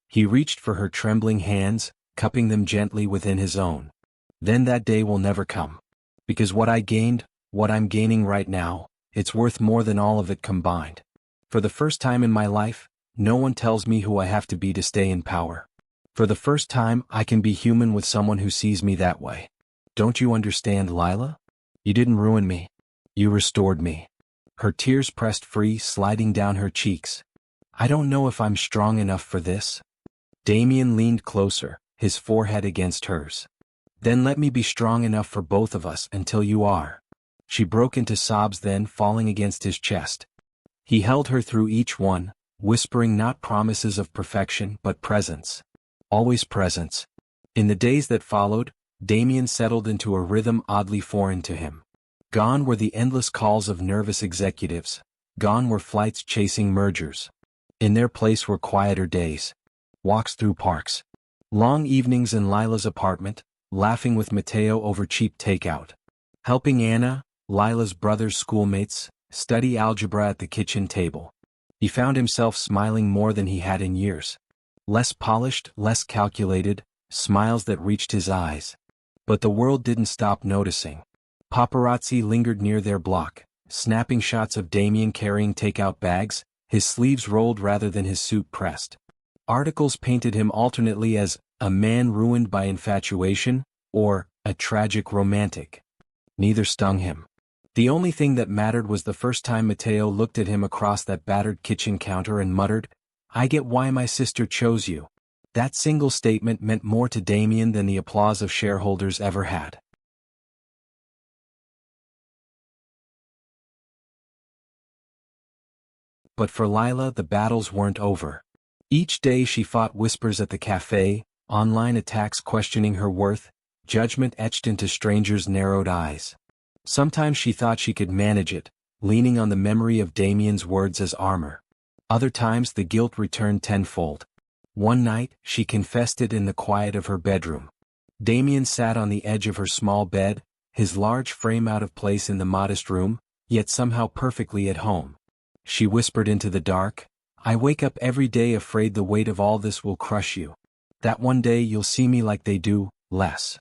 He reached for her trembling hands, cupping them gently within his own. "Then that day will never come. Because what I gained, what I'm gaining right now, it's worth more than all of it combined. For the first time in my life, no one tells me who I have to be to stay in power. For the first time, I can be human with someone who sees me that way. Don't you understand, Lila? You didn't ruin me. You restored me." Her tears pressed free, sliding down her cheeks. "I don't know if I'm strong enough for this." Damian leaned closer, his forehead against hers. "Then let me be strong enough for both of us until you are." She broke into sobs, then falling against his chest. He held her through each one, whispering not promises of perfection but presence. Always presence. In the days that followed, Damian settled into a rhythm oddly foreign to him. Gone were the endless calls of nervous executives. Gone were flights chasing mergers. In their place were quieter days. Walks through parks. Long evenings in Lila's apartment, laughing with Mateo over cheap takeout. Helping Anna, Lila's brother's schoolmates, study algebra at the kitchen table. He found himself smiling more than he had in years. Less polished, less calculated, smiles that reached his eyes. But the world didn't stop noticing. Paparazzi lingered near their block, snapping shots of Damian carrying takeout bags, his sleeves rolled rather than his suit pressed. Articles painted him alternately as a man ruined by infatuation or a tragic romantic. Neither stung him. The only thing that mattered was the first time Mateo looked at him across that battered kitchen counter and muttered, "I get why my sister chose you." That single statement meant more to Damian than the applause of shareholders ever had. But for Lila, the battles weren't over. Each day she fought whispers at the cafe, online attacks questioning her worth, judgment etched into strangers' narrowed eyes. Sometimes she thought she could manage it, leaning on the memory of Damian's words as armor. Other times the guilt returned tenfold. One night, she confessed it in the quiet of her bedroom. Damian sat on the edge of her small bed, his large frame out of place in the modest room, yet somehow perfectly at home. She whispered into the dark, "I wake up every day afraid the weight of all this will crush you. That one day you'll see me like they do, less."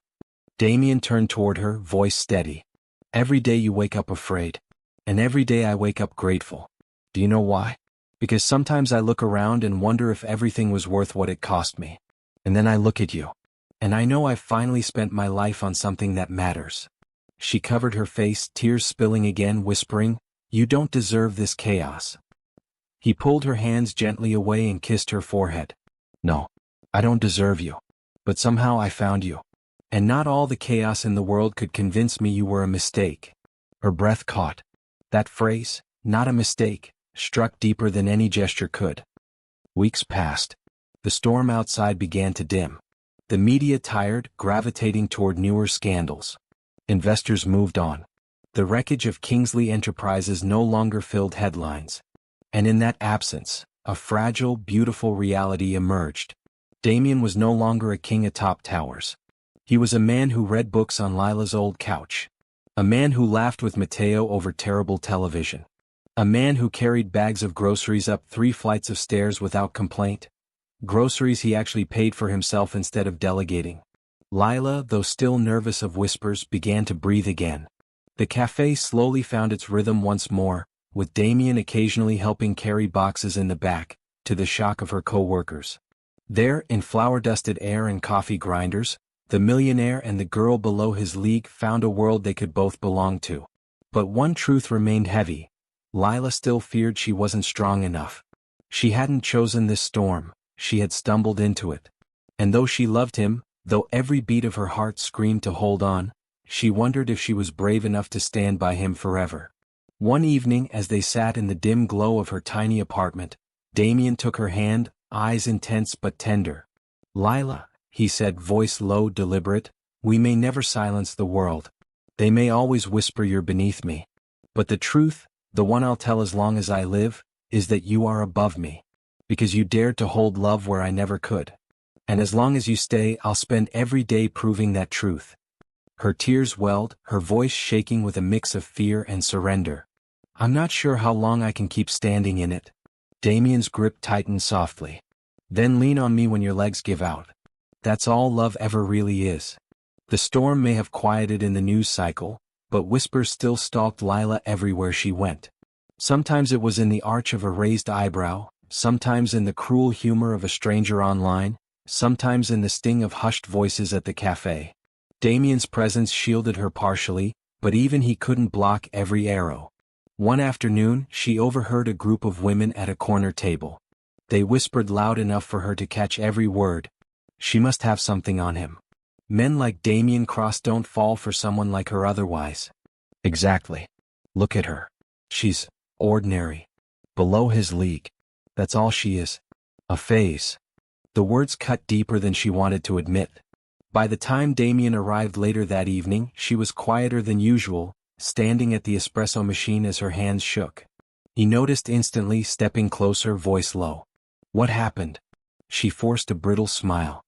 Damian turned toward her, voice steady. "Every day you wake up afraid. And every day I wake up grateful. Do you know why? Because sometimes I look around and wonder if everything was worth what it cost me. And then I look at you. And I know I've finally spent my life on something that matters." She covered her face, tears spilling again, whispering, "You don't deserve this chaos." He pulled her hands gently away and kissed her forehead. "No, I don't deserve you. But somehow I found you. And not all the chaos in the world could convince me you were a mistake." Her breath caught. That phrase, "not a mistake," struck deeper than any gesture could. Weeks passed. The storm outside began to dim. The media tired, gravitating toward newer scandals. Investors moved on. The wreckage of Kingsley Enterprises no longer filled headlines. And in that absence, a fragile, beautiful reality emerged. Damian was no longer a king atop towers. He was a man who read books on Lila's old couch. A man who laughed with Mateo over terrible television. A man who carried bags of groceries up 3 flights of stairs without complaint. Groceries he actually paid for himself instead of delegating. Lila, though still nervous of whispers, began to breathe again. The cafe slowly found its rhythm once more, with Damian occasionally helping carry boxes in the back, to the shock of her co-workers. There, in flour-dusted air and coffee grinders, the millionaire and the girl below his league found a world they could both belong to. But one truth remained heavy. Lila still feared she wasn't strong enough. She hadn't chosen this storm, she had stumbled into it. And though she loved him, though every beat of her heart screamed to hold on, she wondered if she was brave enough to stand by him forever. One evening, as they sat in the dim glow of her tiny apartment, Damian took her hand, eyes intense but tender. "Lila," he said, voice low, deliberate, "we may never silence the world. They may always whisper you're beneath me. But the truth, the one I'll tell as long as I live, is that you are above me. Because you dared to hold love where I never could. And as long as you stay, I'll spend every day proving that truth." Her tears welled, her voice shaking with a mix of fear and surrender. "I'm not sure how long I can keep standing in it." Damian's grip tightened softly. "Then lean on me when your legs give out. That's all love ever really is." The storm may have quieted in the news cycle, but whispers still stalked Lila everywhere she went. Sometimes it was in the arch of a raised eyebrow, sometimes in the cruel humor of a stranger online, sometimes in the sting of hushed voices at the cafe. Damian's presence shielded her partially, but even he couldn't block every arrow. One afternoon, she overheard a group of women at a corner table. They whispered loud enough for her to catch every word. "She must have something on him. Men like Damian Cross don't fall for someone like her otherwise." "Exactly. Look at her. She's ordinary. Below his league. That's all she is. A phase." The words cut deeper than she wanted to admit. By the time Damian arrived later that evening, she was quieter than usual, standing at the espresso machine as her hands shook. He noticed instantly, stepping closer, voice low. "What happened?" She forced a brittle smile.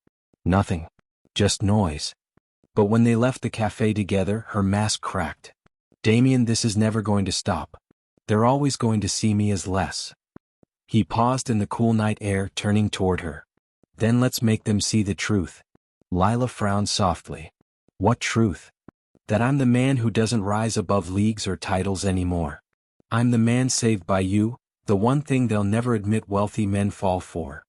"Nothing. Just noise." But when they left the cafe together, her mask cracked. "Damian, this is never going to stop. They're always going to see me as less." He paused in the cool night air, turning toward her. "Then let's make them see the truth." Lila frowned softly. "What truth?" "That I'm the man who doesn't rise above leagues or titles anymore. I'm the man saved by you, the one thing they'll never admit wealthy men fall for."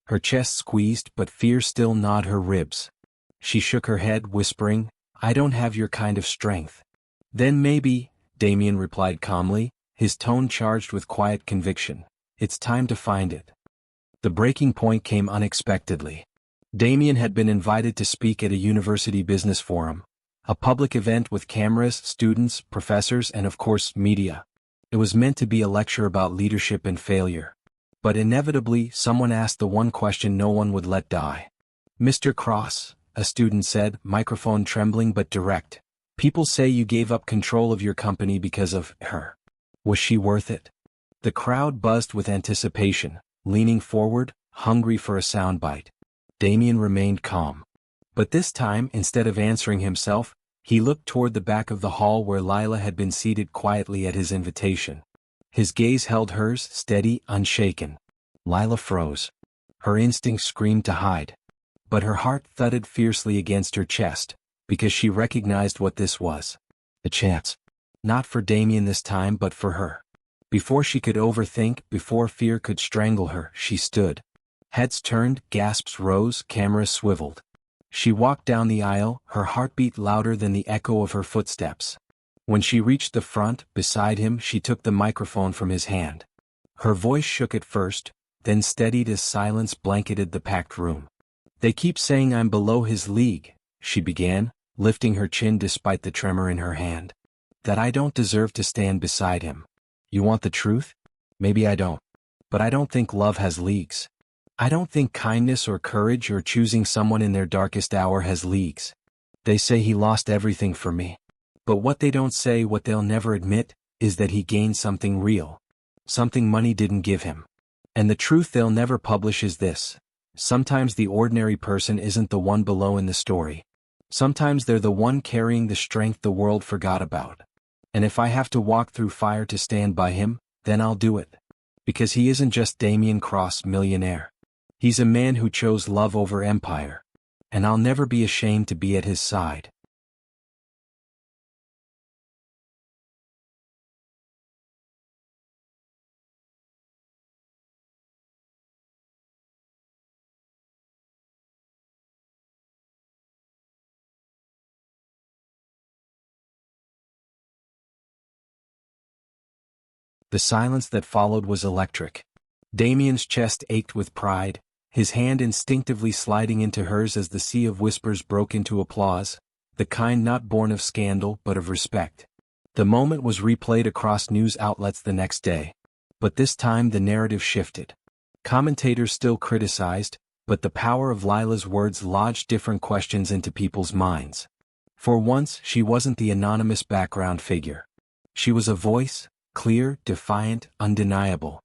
Her chest squeezed, but fear still gnawed her ribs. She shook her head, whispering, "I don't have your kind of strength." "Then maybe," Damian replied calmly, his tone charged with quiet conviction, "it's time to find it." The breaking point came unexpectedly. Damian had been invited to speak at a university business forum, a public event with cameras, students, professors, and of course, media. It was meant to be a lecture about leadership and failure. But inevitably, someone asked the one question no one would let die. "Mr. Cross," a student said, microphone trembling but direct, "people say you gave up control of your company because of her. Was she worth it?" The crowd buzzed with anticipation, leaning forward, hungry for a soundbite. Damian remained calm. But this time, instead of answering himself, he looked toward the back of the hall where Lila had been seated quietly at his invitation. His gaze held hers, steady, unshaken. Lila froze. Her instinct screamed to hide. But her heart thudded fiercely against her chest, because she recognized what this was. A chance. Not for Damian this time, but for her. Before she could overthink, before fear could strangle her, she stood. Heads turned, gasps rose, cameras swiveled. She walked down the aisle, her heartbeat louder than the echo of her footsteps. When she reached the front, beside him, she took the microphone from his hand. Her voice shook at first, then steadied as silence blanketed the packed room. "They keep saying I'm below his league," she began, lifting her chin despite the tremor in her hand. "That I don't deserve to stand beside him. You want the truth? Maybe I don't. But I don't think love has leagues. I don't think kindness or courage or choosing someone in their darkest hour has leagues. They say he lost everything for me. But what they don't say, what they'll never admit, is that he gained something real. Something money didn't give him. And the truth they'll never publish is this. Sometimes the ordinary person isn't the one below in the story. Sometimes they're the one carrying the strength the world forgot about. And if I have to walk through fire to stand by him, then I'll do it. Because he isn't just Damian Cross, millionaire. He's a man who chose love over empire. And I'll never be ashamed to be at his side. The silence that followed was electric. Damian's chest ached with pride, his hand instinctively sliding into hers as the sea of whispers broke into applause, the kind not born of scandal but of respect. The moment was replayed across news outlets the next day. But this time the narrative shifted. Commentators still criticized, but the power of Lila's words lodged different questions into people's minds. For once, she wasn't the anonymous background figure. She was a voice, clear, defiant, undeniable.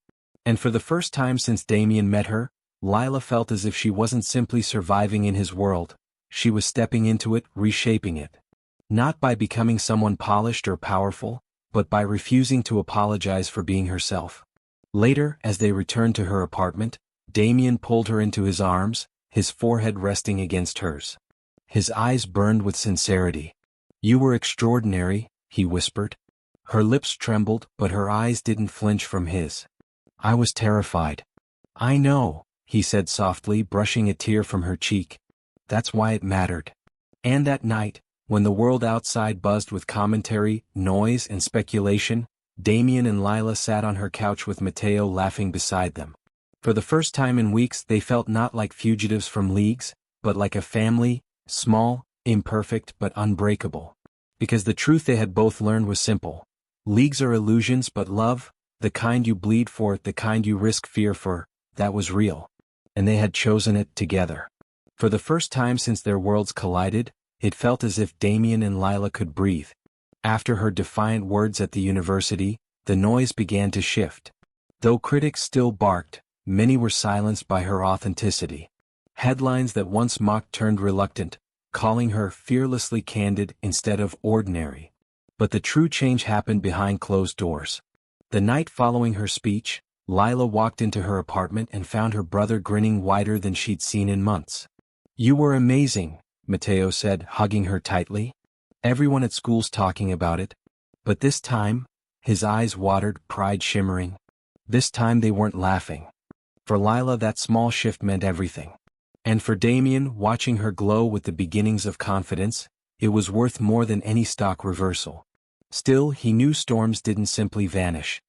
And for the first time since Damian met her, Lila felt as if she wasn't simply surviving in his world, she was stepping into it, reshaping it. Not by becoming someone polished or powerful, but by refusing to apologize for being herself. Later, as they returned to her apartment, Damian pulled her into his arms, his forehead resting against hers. His eyes burned with sincerity. "You were extraordinary," he whispered. Her lips trembled, but her eyes didn't flinch from his. "I was terrified." "I know," he said softly, brushing a tear from her cheek. "That's why it mattered." And that night, when the world outside buzzed with commentary, noise, and speculation, Damian and Lila sat on her couch with Matteo laughing beside them. For the first time in weeks they felt not like fugitives from leagues, but like a family, small, imperfect but unbreakable. Because the truth they had both learned was simple. Leagues are illusions, but love, the kind you bleed for, the kind you risk fear for, that was real. And they had chosen it together. For the first time since their worlds collided, it felt as if Damian and Lila could breathe. After her defiant words at the university, the noise began to shift. Though critics still barked, many were silenced by her authenticity. Headlines that once mocked turned reluctant, calling her fearlessly candid instead of ordinary. But the true change happened behind closed doors. The night following her speech, Lila walked into her apartment and found her brother grinning wider than she'd seen in months. "You were amazing," Matteo said, hugging her tightly. "Everyone at school's talking about it." But this time, his eyes watered, pride shimmering. This time they weren't laughing. For Lila that small shift meant everything. And for Damian, watching her glow with the beginnings of confidence, it was worth more than any stock reversal. Still, he knew storms didn't simply vanish.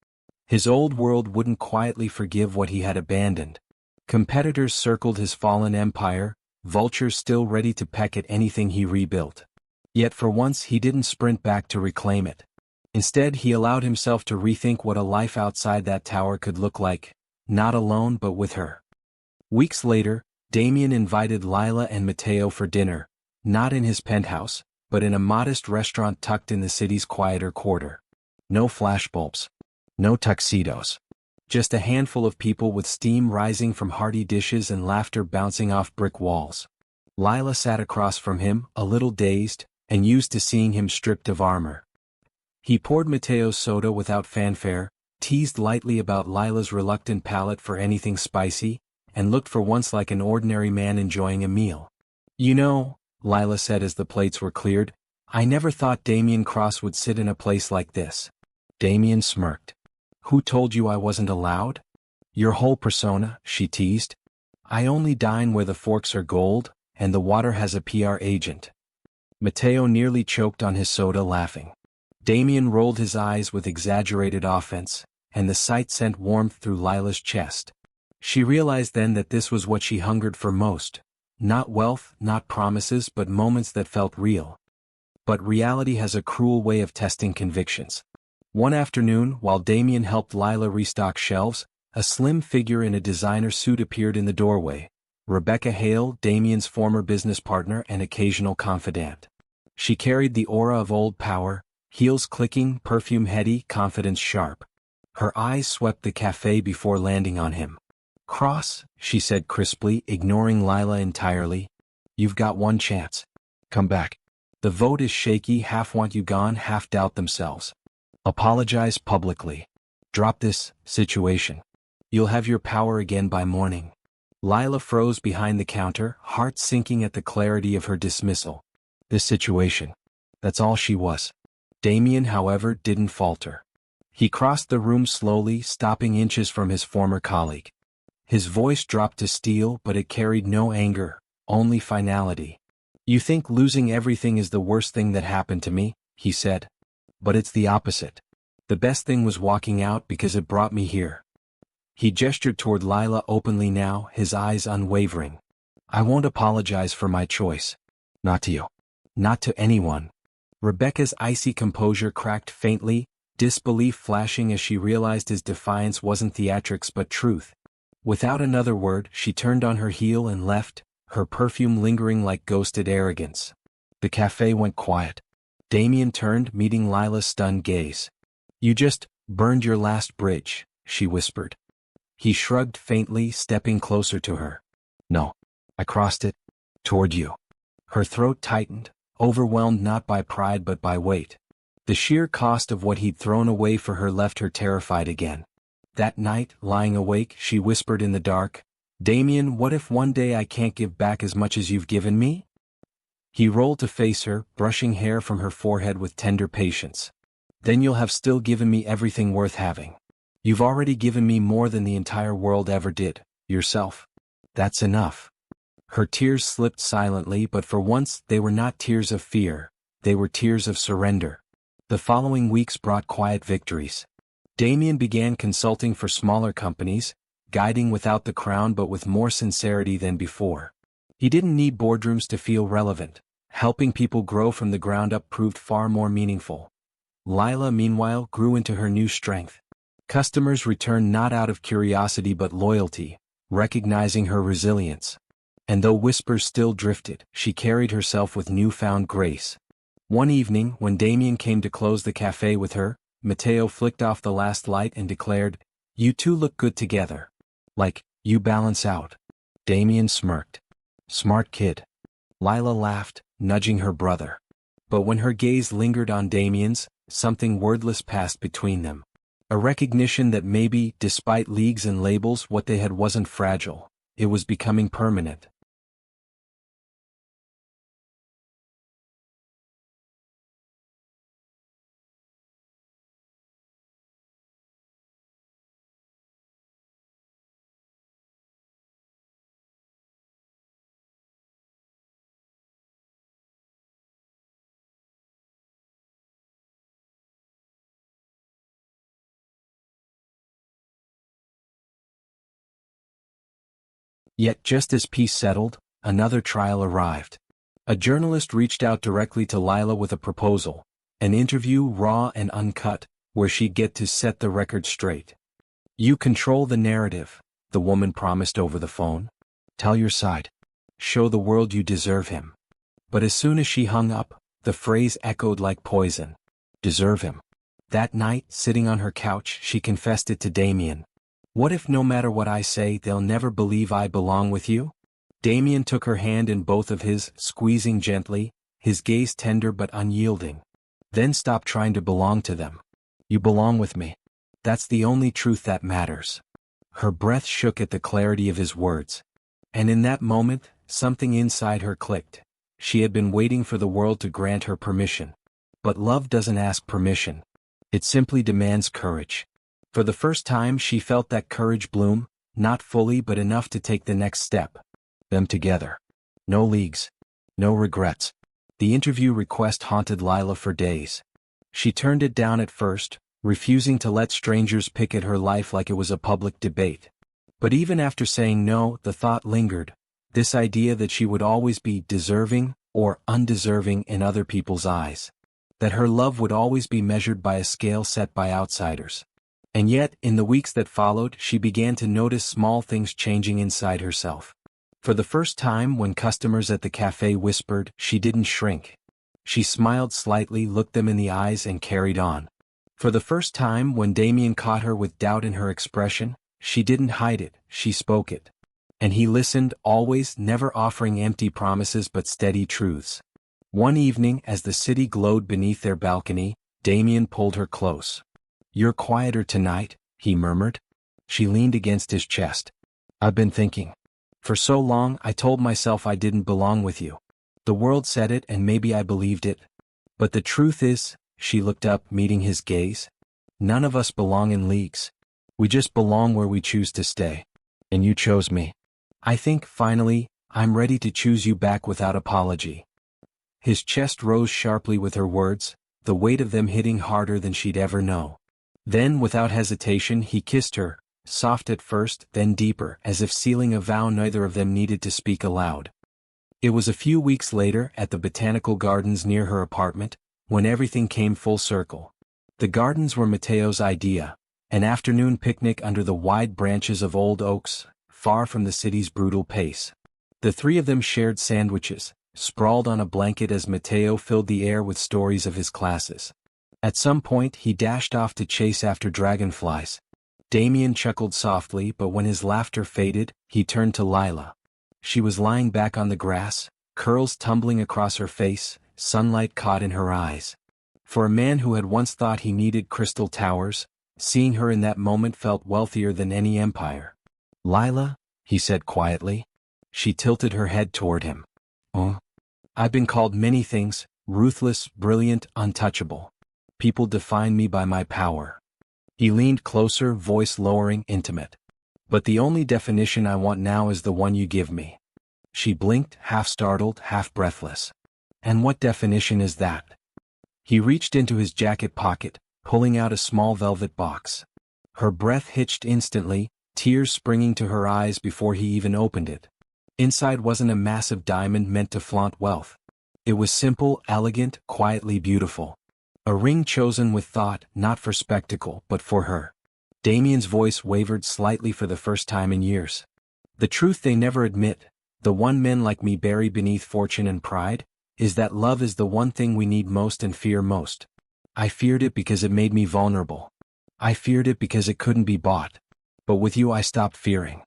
His old world wouldn't quietly forgive what he had abandoned. Competitors circled his fallen empire, vultures still ready to peck at anything he rebuilt. Yet for once he didn't sprint back to reclaim it. Instead, he allowed himself to rethink what a life outside that tower could look like, not alone but with her. Weeks later, Damian invited Lila and Matteo for dinner, not in his penthouse, but in a modest restaurant tucked in the city's quieter quarter. No flashbulbs. No tuxedos. Just a handful of people with steam rising from hearty dishes and laughter bouncing off brick walls. Lila sat across from him, a little dazed, and used to seeing him stripped of armor. He poured Matteo's soda without fanfare, teased lightly about Lila's reluctant palate for anything spicy, and looked for once like an ordinary man enjoying a meal. "You know," Lila said as the plates were cleared, "I never thought Damian Cross would sit in a place like this." Damian smirked. "Who told you I wasn't allowed?" "Your whole persona," she teased. "I only dine where the forks are gold, and the water has a PR agent." Matteo nearly choked on his soda laughing. Damian rolled his eyes with exaggerated offense, and the sight sent warmth through Lila's chest. She realized then that this was what she hungered for most. Not wealth, not promises, but moments that felt real. But reality has a cruel way of testing convictions. One afternoon, while Damian helped Lila restock shelves, a slim figure in a designer suit appeared in the doorway. Rebecca Hale, Damian's former business partner and occasional confidant. She carried the aura of old power, heels clicking, perfume heady, confidence sharp. Her eyes swept the cafe before landing on him. "Cross," she said crisply, ignoring Lila entirely. "You've got one chance. Come back. The vote is shaky, half want you gone, half doubt themselves. Apologize publicly. Drop this situation. You'll have your power again by morning. Lila froze behind the counter, heart sinking at the clarity of her dismissal. This situation. That's all she was. Damian, however, didn't falter. He crossed the room slowly, stopping inches from his former colleague. His voice dropped to steel, but it carried no anger, only finality. You think losing everything is the worst thing that happened to me, he said. But it's the opposite. The best thing was walking out because it brought me here. He gestured toward Lila openly now, his eyes unwavering. I won't apologize for my choice. Not to you. Not to anyone. Rebecca's icy composure cracked faintly, disbelief flashing as she realized his defiance wasn't theatrics but truth. Without another word, she turned on her heel and left, her perfume lingering like ghosted arrogance. The cafe went quiet. Damian turned, meeting Lila's stunned gaze. You just burned your last bridge, she whispered. He shrugged faintly, stepping closer to her. No. I crossed it. Toward you. Her throat tightened, overwhelmed not by pride but by weight. The sheer cost of what he'd thrown away for her left her terrified again. That night, lying awake, she whispered in the dark, Damian, what if one day I can't give back as much as you've given me? He rolled to face her, brushing hair from her forehead with tender patience. Then you'll have still given me everything worth having. You've already given me more than the entire world ever did, yourself. That's enough. Her tears slipped silently, but for once they were not tears of fear, they were tears of surrender. The following weeks brought quiet victories. Damian began consulting for smaller companies, guiding without the crown but with more sincerity than before. He didn't need boardrooms to feel relevant. Helping people grow from the ground up proved far more meaningful. Lila, meanwhile, grew into her new strength. Customers returned not out of curiosity but loyalty, recognizing her resilience. And though whispers still drifted, she carried herself with newfound grace. One evening, when Damian came to close the cafe with her, Mateo flicked off the last light and declared, You two look good together. Like, you balance out. Damian smirked. Smart kid. Lila laughed, nudging her brother. But when her gaze lingered on Damian's, something wordless passed between them. A recognition that maybe, despite leagues and labels, what they had wasn't fragile. It was becoming permanent. Yet just as peace settled, another trial arrived. A journalist reached out directly to Lila with a proposal, an interview raw and uncut, where she'd get to set the record straight. You control the narrative, the woman promised over the phone. Tell your side. Show the world you deserve him. But as soon as she hung up, the phrase echoed like poison. Deserve him. That night, sitting on her couch, she confessed it to Damian. What if no matter what I say, they'll never believe I belong with you? Damian took her hand in both of his, squeezing gently, his gaze tender but unyielding. Then stop trying to belong to them. You belong with me. That's the only truth that matters. Her breath shook at the clarity of his words. And in that moment, something inside her clicked. She had been waiting for the world to grant her permission. But love doesn't ask permission. It simply demands courage. For the first time she felt that courage bloom, not fully but enough to take the next step. Them together. No leagues. No regrets. The interview request haunted Lila for days. She turned it down at first, refusing to let strangers pick at her life like it was a public debate. But even after saying no, the thought lingered, this idea that she would always be deserving, or undeserving in other people's eyes. That her love would always be measured by a scale set by outsiders. And yet, in the weeks that followed, she began to notice small things changing inside herself. For the first time, when customers at the cafe whispered, she didn't shrink. She smiled slightly, looked them in the eyes and carried on. For the first time, when Damian caught her with doubt in her expression, she didn't hide it, she spoke it. And he listened, always, never offering empty promises but steady truths. One evening as the city glowed beneath their balcony, Damian pulled her close. "You're quieter tonight," he murmured. She leaned against his chest. "I've been thinking. For so long I told myself I didn't belong with you. The world said it and maybe I believed it. But the truth is," she looked up, meeting his gaze, "none of us belong in leagues. We just belong where we choose to stay. And you chose me. I think, finally, I'm ready to choose you back without apology." His chest rose sharply with her words, the weight of them hitting harder than she'd ever know. Then, without hesitation, he kissed her, soft at first, then deeper, as if sealing a vow neither of them needed to speak aloud. It was a few weeks later, at the botanical gardens near her apartment, when everything came full circle. The gardens were Matteo's idea, an afternoon picnic under the wide branches of old oaks, far from the city's brutal pace. The three of them shared sandwiches, sprawled on a blanket as Matteo filled the air with stories of his classes. At some point he dashed off to chase after dragonflies. Damian chuckled softly, but when his laughter faded, he turned to Lila. She was lying back on the grass, curls tumbling across her face, sunlight caught in her eyes. For a man who had once thought he needed crystal towers, seeing her in that moment felt wealthier than any empire. "Lila," he said quietly. She tilted her head toward him. "Oh? I've been called many things, ruthless, brilliant, untouchable. People define me by my power." He leaned closer, voice lowering, intimate. "But the only definition I want now is the one you give me." She blinked, half startled, half breathless. "And what definition is that?" He reached into his jacket pocket, pulling out a small velvet box. Her breath hitched instantly, tears springing to her eyes before he even opened it. Inside wasn't a massive diamond meant to flaunt wealth. It was simple, elegant, quietly beautiful. A ring chosen with thought, not for spectacle, but for her. Damian's voice wavered slightly for the first time in years. "The truth they never admit, the one men like me bury beneath fortune and pride, is that love is the one thing we need most and fear most. I feared it because it made me vulnerable. I feared it because it couldn't be bought. But with you I stopped fearing.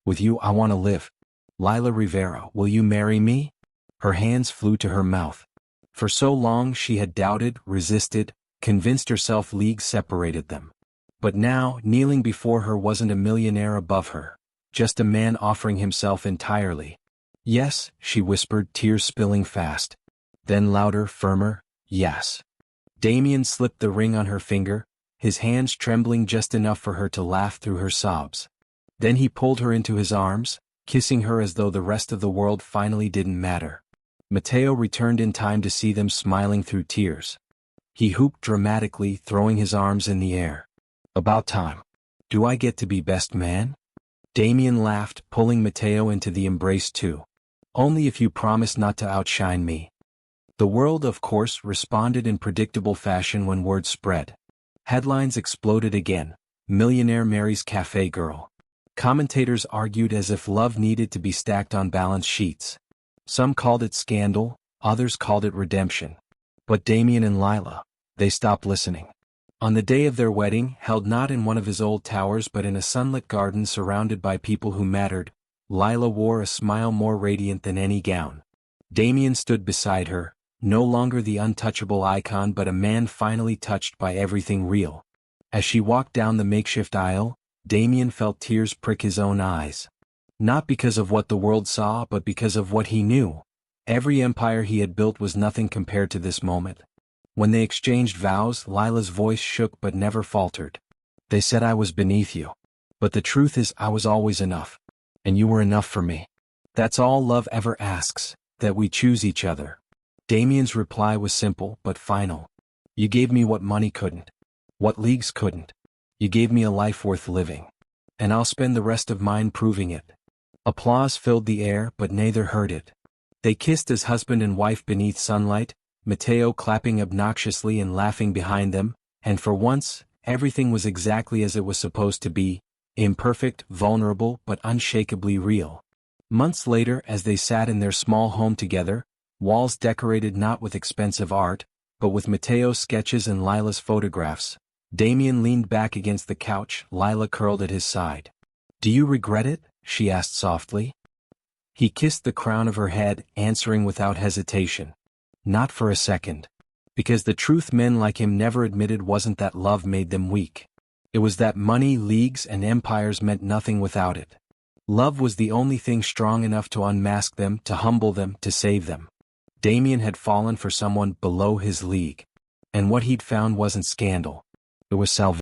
With you I want to live. Lila Rivera, will you marry me?" Her hands flew to her mouth. For so long she had doubted, resisted, convinced herself leagues separated them. But now, kneeling before her wasn't a millionaire above her, just a man offering himself entirely. "Yes," she whispered, tears spilling fast. Then louder, firmer, "Yes." Damian slipped the ring on her finger, his hands trembling just enough for her to laugh through her sobs. Then he pulled her into his arms, kissing her as though the rest of the world finally didn't matter. Matteo returned in time to see them smiling through tears. He whooped dramatically, throwing his arms in the air. "About time. Do I get to be best man?" Damian laughed, pulling Matteo into the embrace too. "Only if you promise not to outshine me." The world, of course, responded in predictable fashion when word spread. Headlines exploded again. "Millionaire marries cafe girl." Commentators argued as if love needed to be stacked on balance sheets. Some called it scandal, others called it redemption. But Damian and Lila, they stopped listening. On the day of their wedding, held not in one of his old towers but in a sunlit garden surrounded by people who mattered, Lila wore a smile more radiant than any gown. Damian stood beside her, no longer the untouchable icon but a man finally touched by everything real. As she walked down the makeshift aisle, Damian felt tears prick his own eyes. Not because of what the world saw but because of what he knew. Every empire he had built was nothing compared to this moment. When they exchanged vows, Lila's voice shook but never faltered. "They said I was beneath you. But the truth is I was always enough. And you were enough for me. That's all love ever asks, that we choose each other." Damian's reply was simple but final. "You gave me what money couldn't. What leagues couldn't. You gave me a life worth living. And I'll spend the rest of mine proving it." Applause filled the air but neither heard it. They kissed as husband and wife beneath sunlight, Matteo clapping obnoxiously and laughing behind them, and for once, everything was exactly as it was supposed to be, imperfect, vulnerable but unshakably real. Months later, as they sat in their small home together, walls decorated not with expensive art, but with Matteo's sketches and Lila's photographs, Damian leaned back against the couch, Lila curled at his side. "Do you regret it?" she asked softly. He kissed the crown of her head, answering without hesitation. Not for a second. Because the truth men like him never admitted wasn't that love made them weak. It was that money, leagues, and empires meant nothing without it. Love was the only thing strong enough to unmask them, to humble them, to save them. Damian had fallen for someone below his league. And what he'd found wasn't scandal. It was salvation.